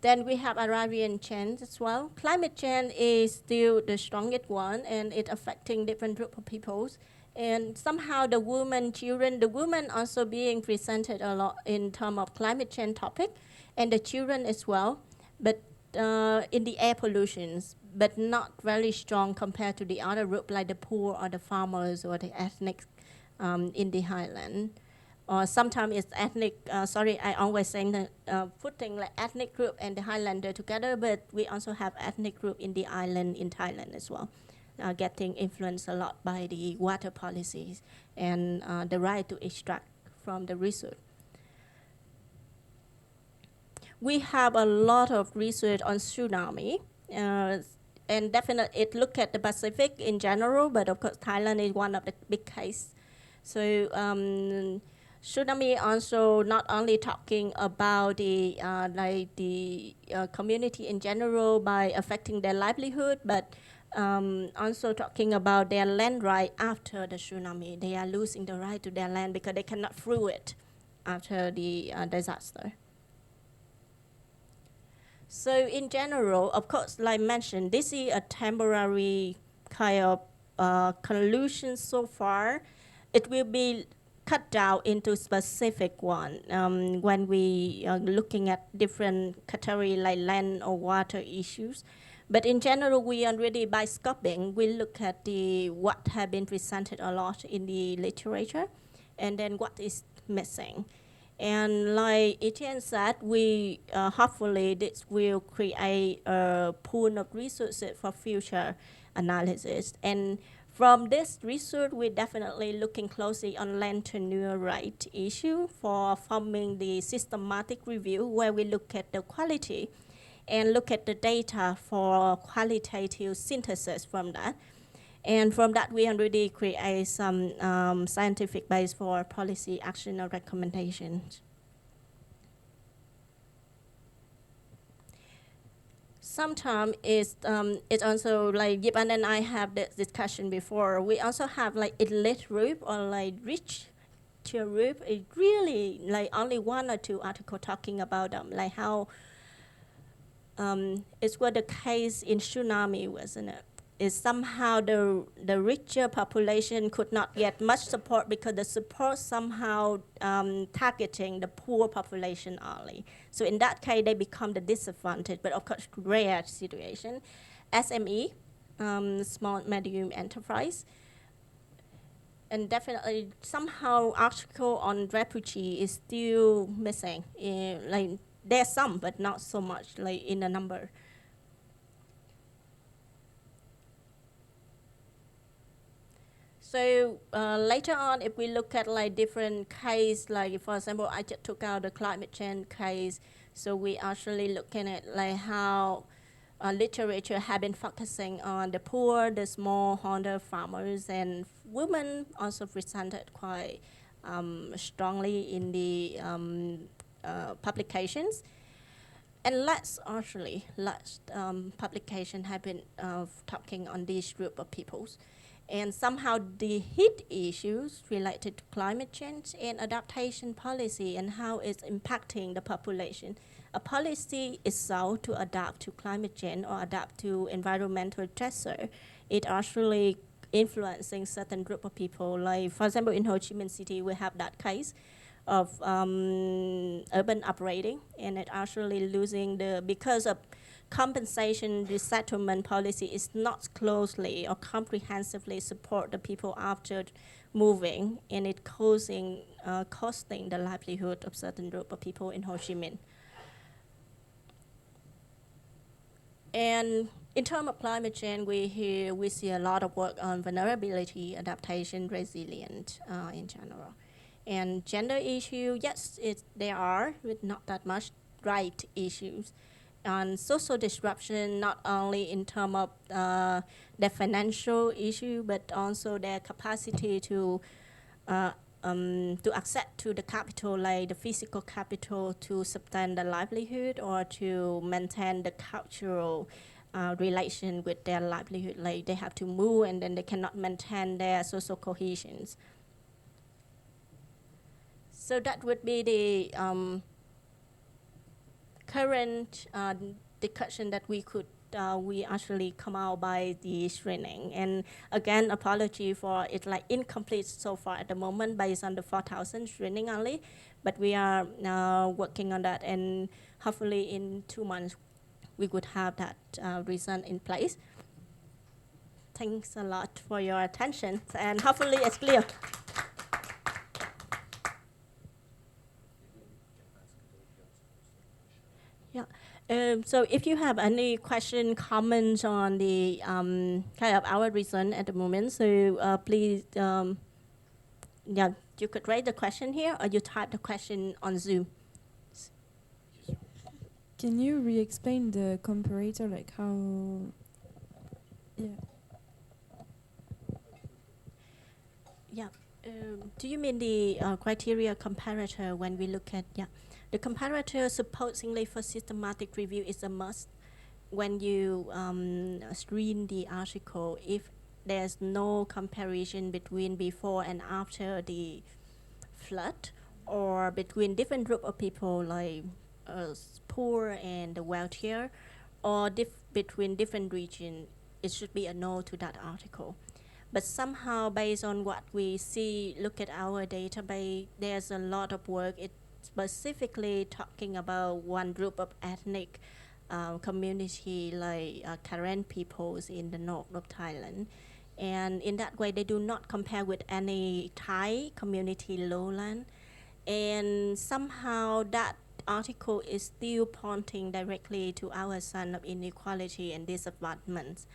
Then we have agrarian change as well. Climate change is still the strongest one, and it's affecting different group of peoples. And somehow the women, children, the women also being presented a lot in terms of climate change topic, and the children as well, but in the air pollutions, but not very strong compared to the other group like the poor or the farmers or the ethnic in the highland. Or sometimes it's ethnic, I always saying that putting like ethnic group and the Highlander together, but we also have ethnic group in the island in Thailand as well, getting influenced a lot by the water policies and the right to extract from the resource. We have a lot of research on tsunami, and definitely it look at the Pacific in general, but of course Thailand is one of the big cases. So tsunami also not only talking about the community in general by affecting their livelihood, but also talking about their land right after the tsunami. They are losing the right to their land because they cannot through it after the disaster. So in general, of course, like mentioned, this is a temporary kind of conclusion so far. It will be cut down into specific one when we are looking at different category like land or water issues. But in general, we already by scoping, we look at what have been presented a lot in the literature, and then what is missing. And like Etienne said, we hopefully this will create a pool of resources for future analysis. And from this research, we're definitely looking closely on land tenure right issue for forming the systematic review where we look at the quality and look at the data for qualitative synthesis from that. And from that, we already create some scientific base for policy action or recommendations. Sometimes it's also like Yip and I have this discussion before. We also have like elite group or like rich tier group. It really like only one or two articles talking about them, like how it's what the case in tsunami was, isn't it? Is somehow the richer population could not get much support because the support somehow targeting the poor population only. So in that case, they become the disadvantage, but of course, rare situation. SME, small medium enterprise, and definitely somehow article on refugee is still missing. Like there's some, but not so much like in the number. So later on, if we look at like different case, like for example, I just took out the climate change case. So we actually looking at like how literature have been focusing on the poor, the smallholder farmers, and women also presented quite strongly in the publications. And last publication have been talking on this group of peoples. And somehow the heat issues related to climate change and adaptation policy and how it's impacting the population. A policy itself to adapt to climate change or adapt to environmental stressor, it actually influencing certain group of people. Like for example, in Ho Chi Minh City, we have that case of urban upgrading, and it actually losing because of compensation resettlement policy is not closely or comprehensively support the people after moving, and it costing the livelihood of certain group of people in Ho Chi Minh. And In terms of climate change, we see a lot of work on vulnerability, adaptation, resilience in general. And gender issue, yes, there are, but not that much right issues. And social disruption, not only in terms of their financial issue, but also their capacity to access to the capital, like the physical capital to sustain the livelihood or to maintain the cultural relation with their livelihood. Like they have to move and then they cannot maintain their social cohesions. So that would be the current discussion that we actually come out by the screening. And again, apology for it like incomplete so far at the moment based on the 4,000 screening only, but we are now working on that, and hopefully in 2 months we would have that result in place. Thanks a lot for your attention, and hopefully it's clear. Yeah. So if you have any question, comments on the kind of our result at the moment, so please, yeah, you could raise the question here or you type the question on Zoom. Can you re-explain the comparator, like how, yeah. Yeah. Do you mean the criteria comparator when we look at, yeah. The comparator supposedly for systematic review is a must when you screen the article. If there's no comparison between before and after the flood, or between different group of people like poor and wealthier, or between different regions, it should be a no to that article. But somehow, based on what we see, look at our database, there's a lot of work. It's specifically talking about one group of ethnic community, like Karen peoples in the north of Thailand. And in that way, they do not compare with any Thai community lowland. And somehow that article is still pointing directly to our son of inequality and disadvantage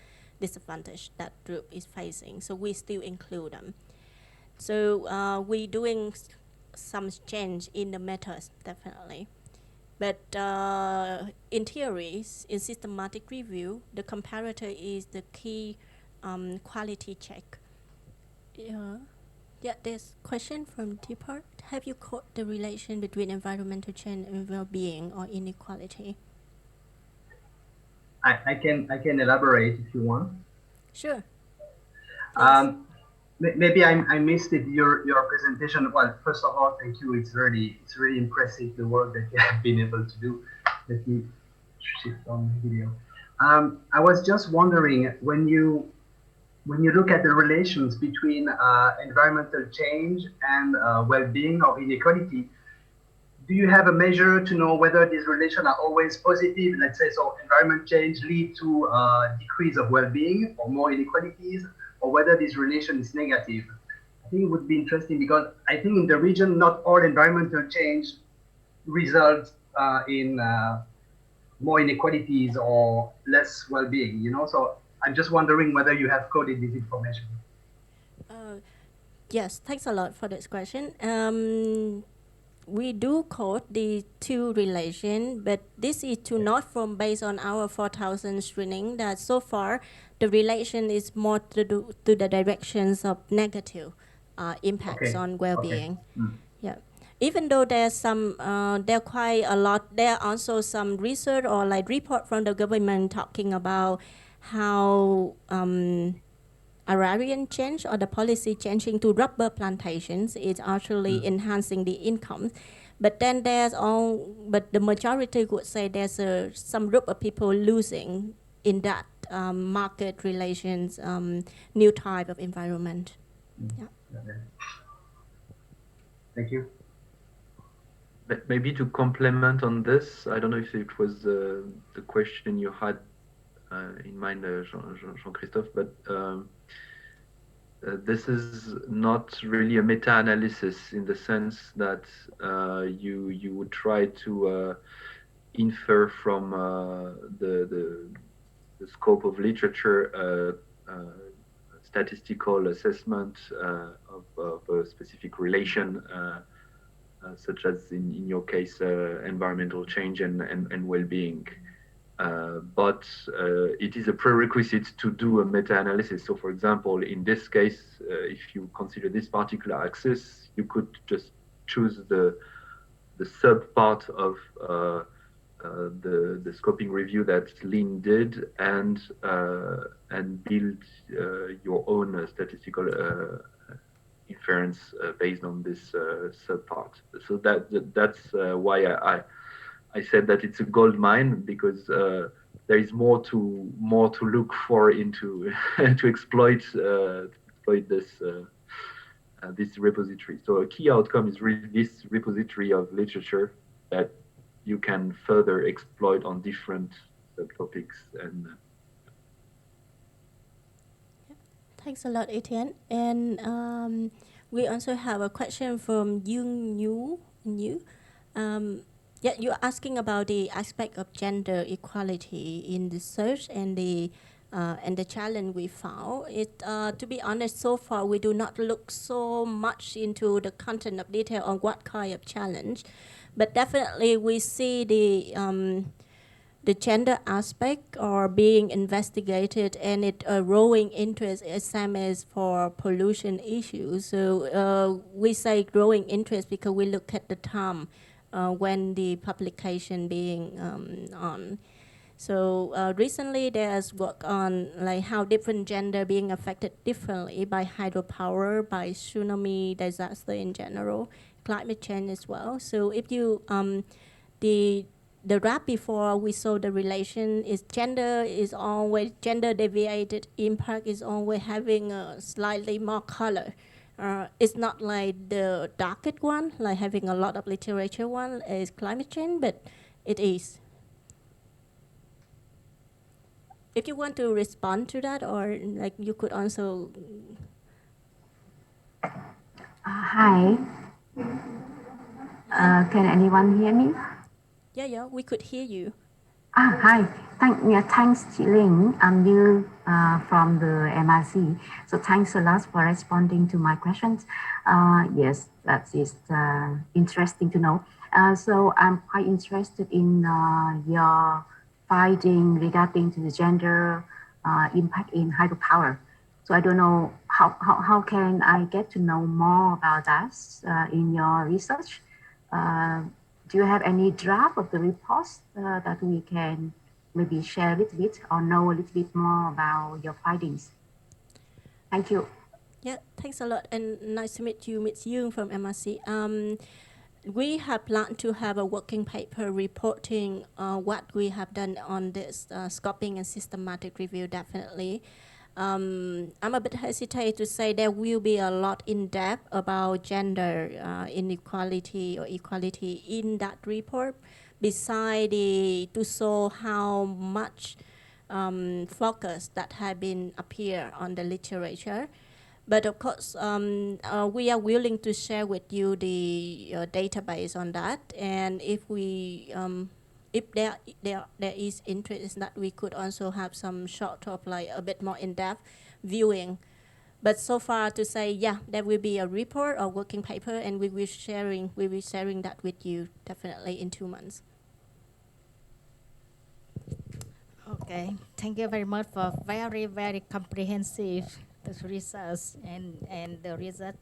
that group is facing. So we still include them. So we're doing some change in the methods, definitely. But in theory, in systematic review, the comparator is the key quality check. Yeah, there's a question from Deepak. Have you caught the relation between environmental change and well-being or inequality? I can elaborate if you want. Sure. Maybe I missed it, your presentation. Well, first of all, thank you. It's really impressive, the work that you have been able to do. Let me shift on the video. I was just wondering, when you look at the relations between environmental change and well-being or inequality, do you have a measure to know whether these relations are always positive? Let's say, so environment change lead to decrease of well-being or more inequalities, or whether this relation is negative? I think it would be interesting, because I think in the region, not all environmental change results in more inequalities or less well-being, you know? So I'm just wondering whether you have coded this information. Yes, thanks a lot for this question. We do code the two relation, but this is to not from based on our 4,000 screening, that so far the relation is more to the directions of negative impacts on well-being. Okay. Yeah. Even though there's some, there are quite a lot, there are also some research or like report from the government talking about how agrarian change or the policy changing to rubber plantations is actually enhancing the income. But then but the majority would say there's some group of people losing in that market relations, new type of environment. Yeah. Okay. Thank you. Maybe to complement on this, I don't know if it was the question you had in mind, Jean-Christophe, but this is not really a meta-analysis, in the sense that you would try to infer from the the scope of literature, statistical assessment of a specific relation, such as in your case, environmental change and well-being. But it is a prerequisite to do a meta-analysis. So for example, in this case, if you consider this particular axis, you could just choose the sub-part of the scoping review that Lynn did and build your own statistical inference based on this sub-part. So that's why I said that it's a gold mine, because there is more to look for into to exploit this repository. So a key outcome is really this repository of literature that you can further exploit on different subtopics. And Thanks a lot, Etienne. And we also have a question from Yung Yu. Yeah, you're asking about the aspect of gender equality in research and the challenge we found. To be honest, so far we do not look so much into the content of detail on what kind of challenge, but definitely we see the gender aspect are being investigated, and it a growing interest, same as for pollution issues. So we say growing interest because we look at the time when the publication being on. So recently there's work on like how different gender being affected differently by hydropower, by tsunami disaster in general, climate change as well. So if you the graph before we saw the relation is gender deviated impact is always having a slightly more color. It's not like the darkest one, like having a lot of literature one is climate change, but it is. If you want to respond to that, or like you could also. Hi. Can anyone hear me? Yeah, we could hear you. Hi. Thanks, Chiling. I'm Yu from the MRC. So thanks a lot for responding to my questions. Yes, that is interesting to know. So I'm quite interested in your finding regarding to the gender impact in hydropower. So I don't know how can I get to know more about that in your research? Do you have any draft of the reports that we can maybe share a little bit or know a little bit more about your findings? Thank you. Yeah, thanks a lot, and nice to meet you, Ms. Yung from MRC. We have planned to have a working paper reporting what we have done on this scoping and systematic review, definitely. I'm a bit hesitant to say there will be a lot in depth about gender inequality or equality in that report, beside to show how much focus that have been appear on the literature. But of course, we are willing to share with you the database on that, and if we if there is interest that we could also have some sort of like a bit more in-depth viewing. But so far to say, yeah, there will be a report or working paper, and we will be sharing that with you definitely in 2 months. Okay, thank you very much for very comprehensive research and the result.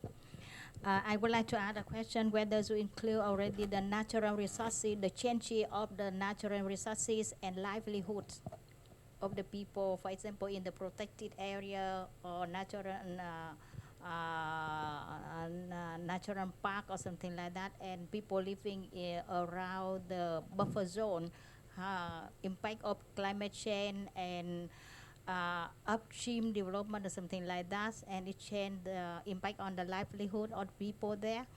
I would like to add a question whether to include already the natural resources, the change of the natural resources and livelihoods of the people, for example, in the protected area or natural park or something like that, and people living around the buffer zone, impact of climate change and upstream development or something like that, and it change the impact on the livelihood of people there.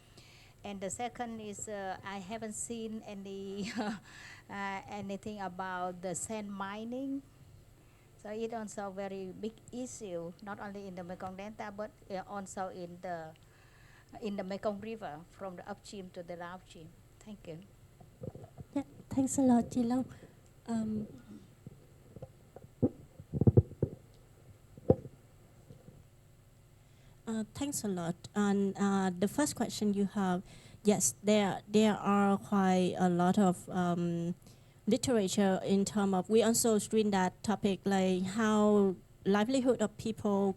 And the second is I haven't seen any anything about the sand mining. So it's also a very big issue, not only in the Mekong Delta, but also in the Mekong River, from the upstream to the downstream. Thank you. Yeah, thanks a lot, Chi Long. Thanks a lot. And the first question you have, yes, there are quite a lot of literature in terms of, we also screen that topic, like how livelihood of people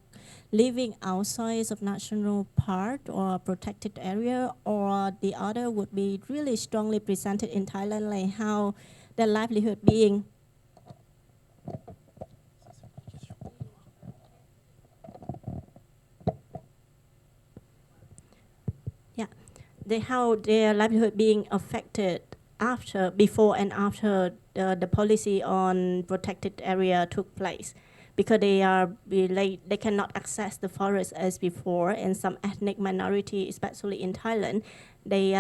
living outside of national park or protected area, or the other would be really strongly presented in Thailand, like how their livelihood being how their livelihood being affected before and after the policy on protected area took place, because they cannot access the forest as before, and some ethnic minority, especially in Thailand, they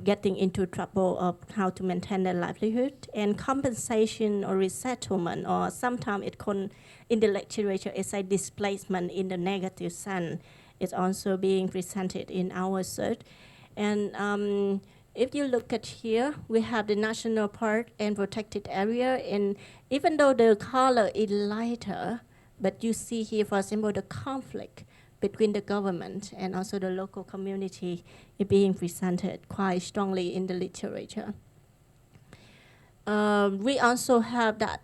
getting into trouble of how to maintain their livelihood, and compensation or resettlement, or sometimes in the literature it's a displacement in the negative sense, is also being presented in our research. And if you look at here, we have the national park and protected area, and even though the color is lighter, but you see here, for example, the conflict between the government and also the local community is being presented quite strongly in the literature. We also have that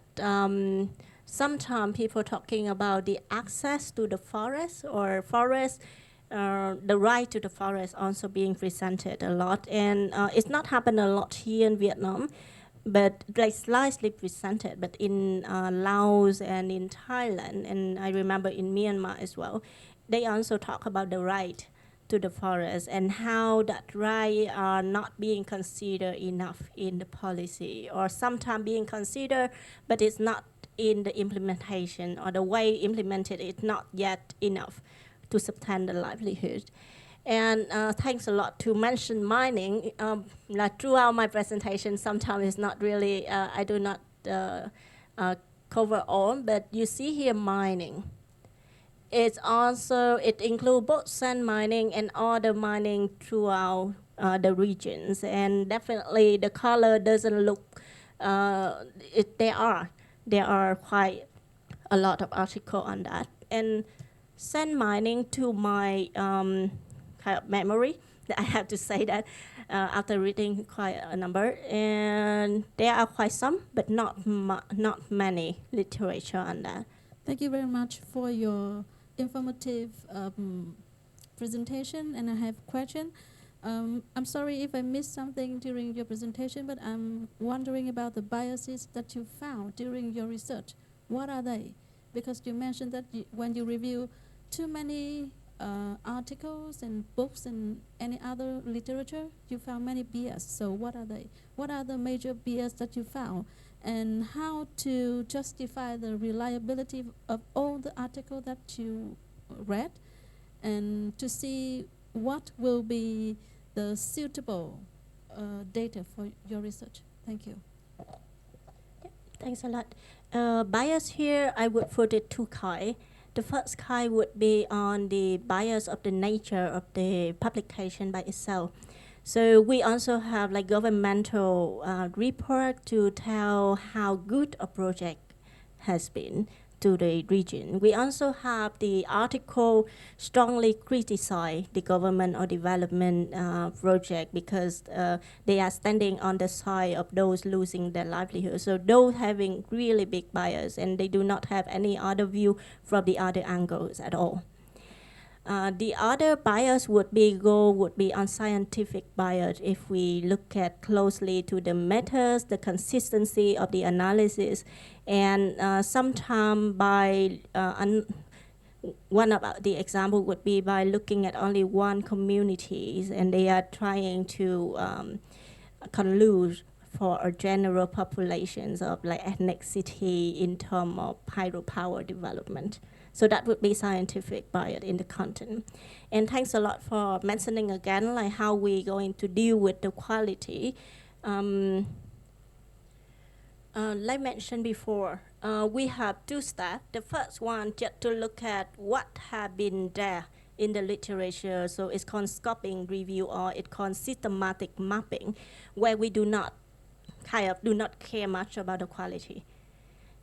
sometimes people talking about the access to the forest or forest, the right to the forest also being presented a lot. And it's not happened a lot here in Vietnam, but like slightly presented, but in Laos and in Thailand, and I remember in Myanmar as well, they also talk about the right to the forest and how that right are not being considered enough in the policy, or sometimes being considered, but it's not in the implementation, or the way implemented is not yet enough to sustain the livelihood. And thanks a lot to mention mining. Like throughout my presentation, sometimes it's not really, I do not cover all, but you see here mining. It includes both sand mining and other mining throughout the regions. And definitely the color doesn't look, there are quite a lot of articles on that. And sand mining, to my kind of memory, I have to say that after reading quite a number, and there are quite some, but not many literature on that. Thank you very much for your informative presentation, and I have a question. I'm sorry if I missed something during your presentation, but I'm wondering about the biases that you found during your research. What are they? Because you mentioned that when you review too many articles and books and any other literature, you found many bias. So what are they? What are the major bias that you found? And how to justify the reliability of all the articles that you read, and to see what will be the suitable data for your research. Thank you. Yeah, thanks a lot. Bias here, I would put it two kinds. The first kind would be on the bias of the nature of the publication by itself. So we also have like governmental report to tell how good a project has been to the region. We also have the article strongly criticize the government or development project because they are standing on the side of those losing their livelihood. So those having really big bias, and they do not have any other view from the other angles at all. The other bias would be on scientific bias if we look at closely to the methods, the consistency of the analysis, and sometimes by one of the example would be by looking at only one communities, and they are trying to collude for a general populations of like ethnicity in terms of hydropower development. So that would be scientific bias in the content. And thanks a lot for mentioning again like how we're going to deal with the quality. Like mentioned before, we have two steps. The first one, just to look at what have been there in the literature. So it's called scoping review, or it's called systematic mapping, where we do not care much about the quality.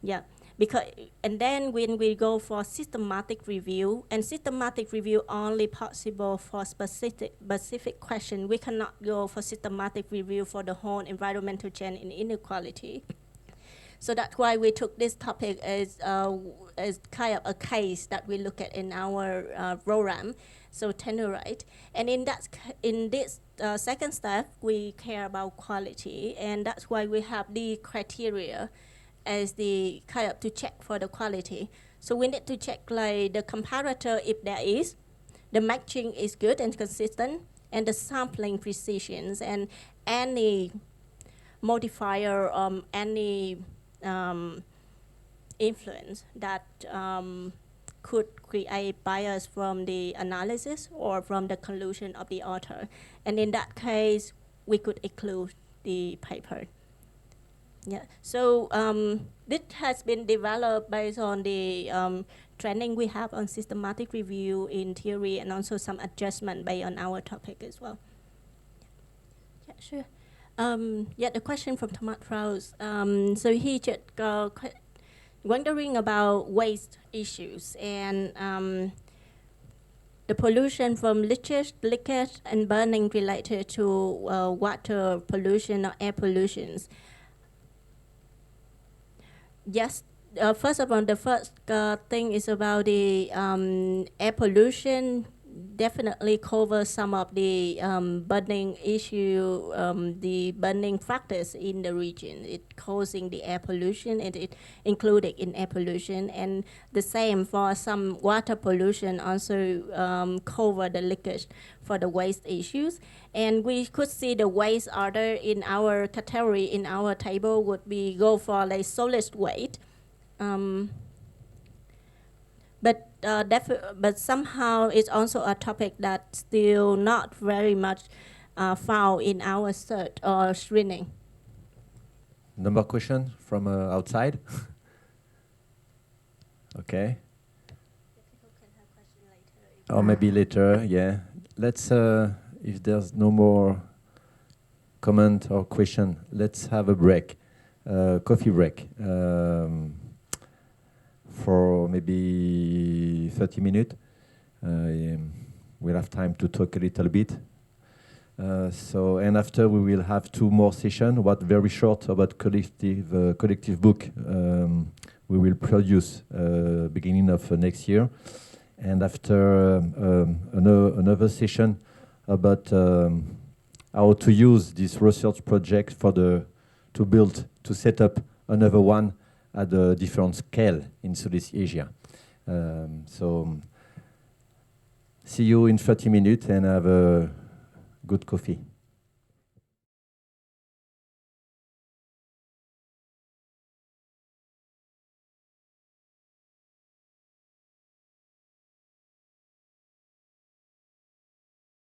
Yeah. Because, and then when we go for systematic review, and systematic review only possible for specific question, we cannot go for systematic review for the whole environmental change and inequality. So that's why we took this topic as kind of a case that we look at in our program, so Tenorite. And in this second step, we care about quality, and that's why we have the criteria as the kind of to check for the quality. So we need to check like the comparator if there is, the matching is good and consistent, and the sampling precisions, and any modifier, any influence that could create bias from the analysis or from the conclusion of the author. And in that case, we could include the paper. Yeah, so this has been developed based on the training we have on systematic review in theory, and also some adjustment based on our topic as well. Yeah, sure. Yeah, the question from Thomas Krause. So he just wondering about waste issues and the pollution from leakage and burning related to water pollution or air pollutions. Yes, first of all, the first thing is about the air pollution. Definitely cover some of the burning issue, the burning practice in the region. It causing the air pollution, and it included in air pollution. And the same for some water pollution, also cover the leakage for the waste issues. And we could see the waste order in our category, in our table, would be go for like solid waste. But somehow it's also a topic that's still not very much found in our search or screening. Number question from outside? Okay. Or maybe later, yeah. Let's, if there's no more comment or question, let's have a break, coffee break. For maybe 30 minutes. We'll have time to talk a little bit. And after we will have 2 more sessions, very short about collective book we will produce beginning of next year. And after another session about how to use this research project to set up another one at a different scale in Southeast Asia. So see you in 30 minutes and have a good coffee.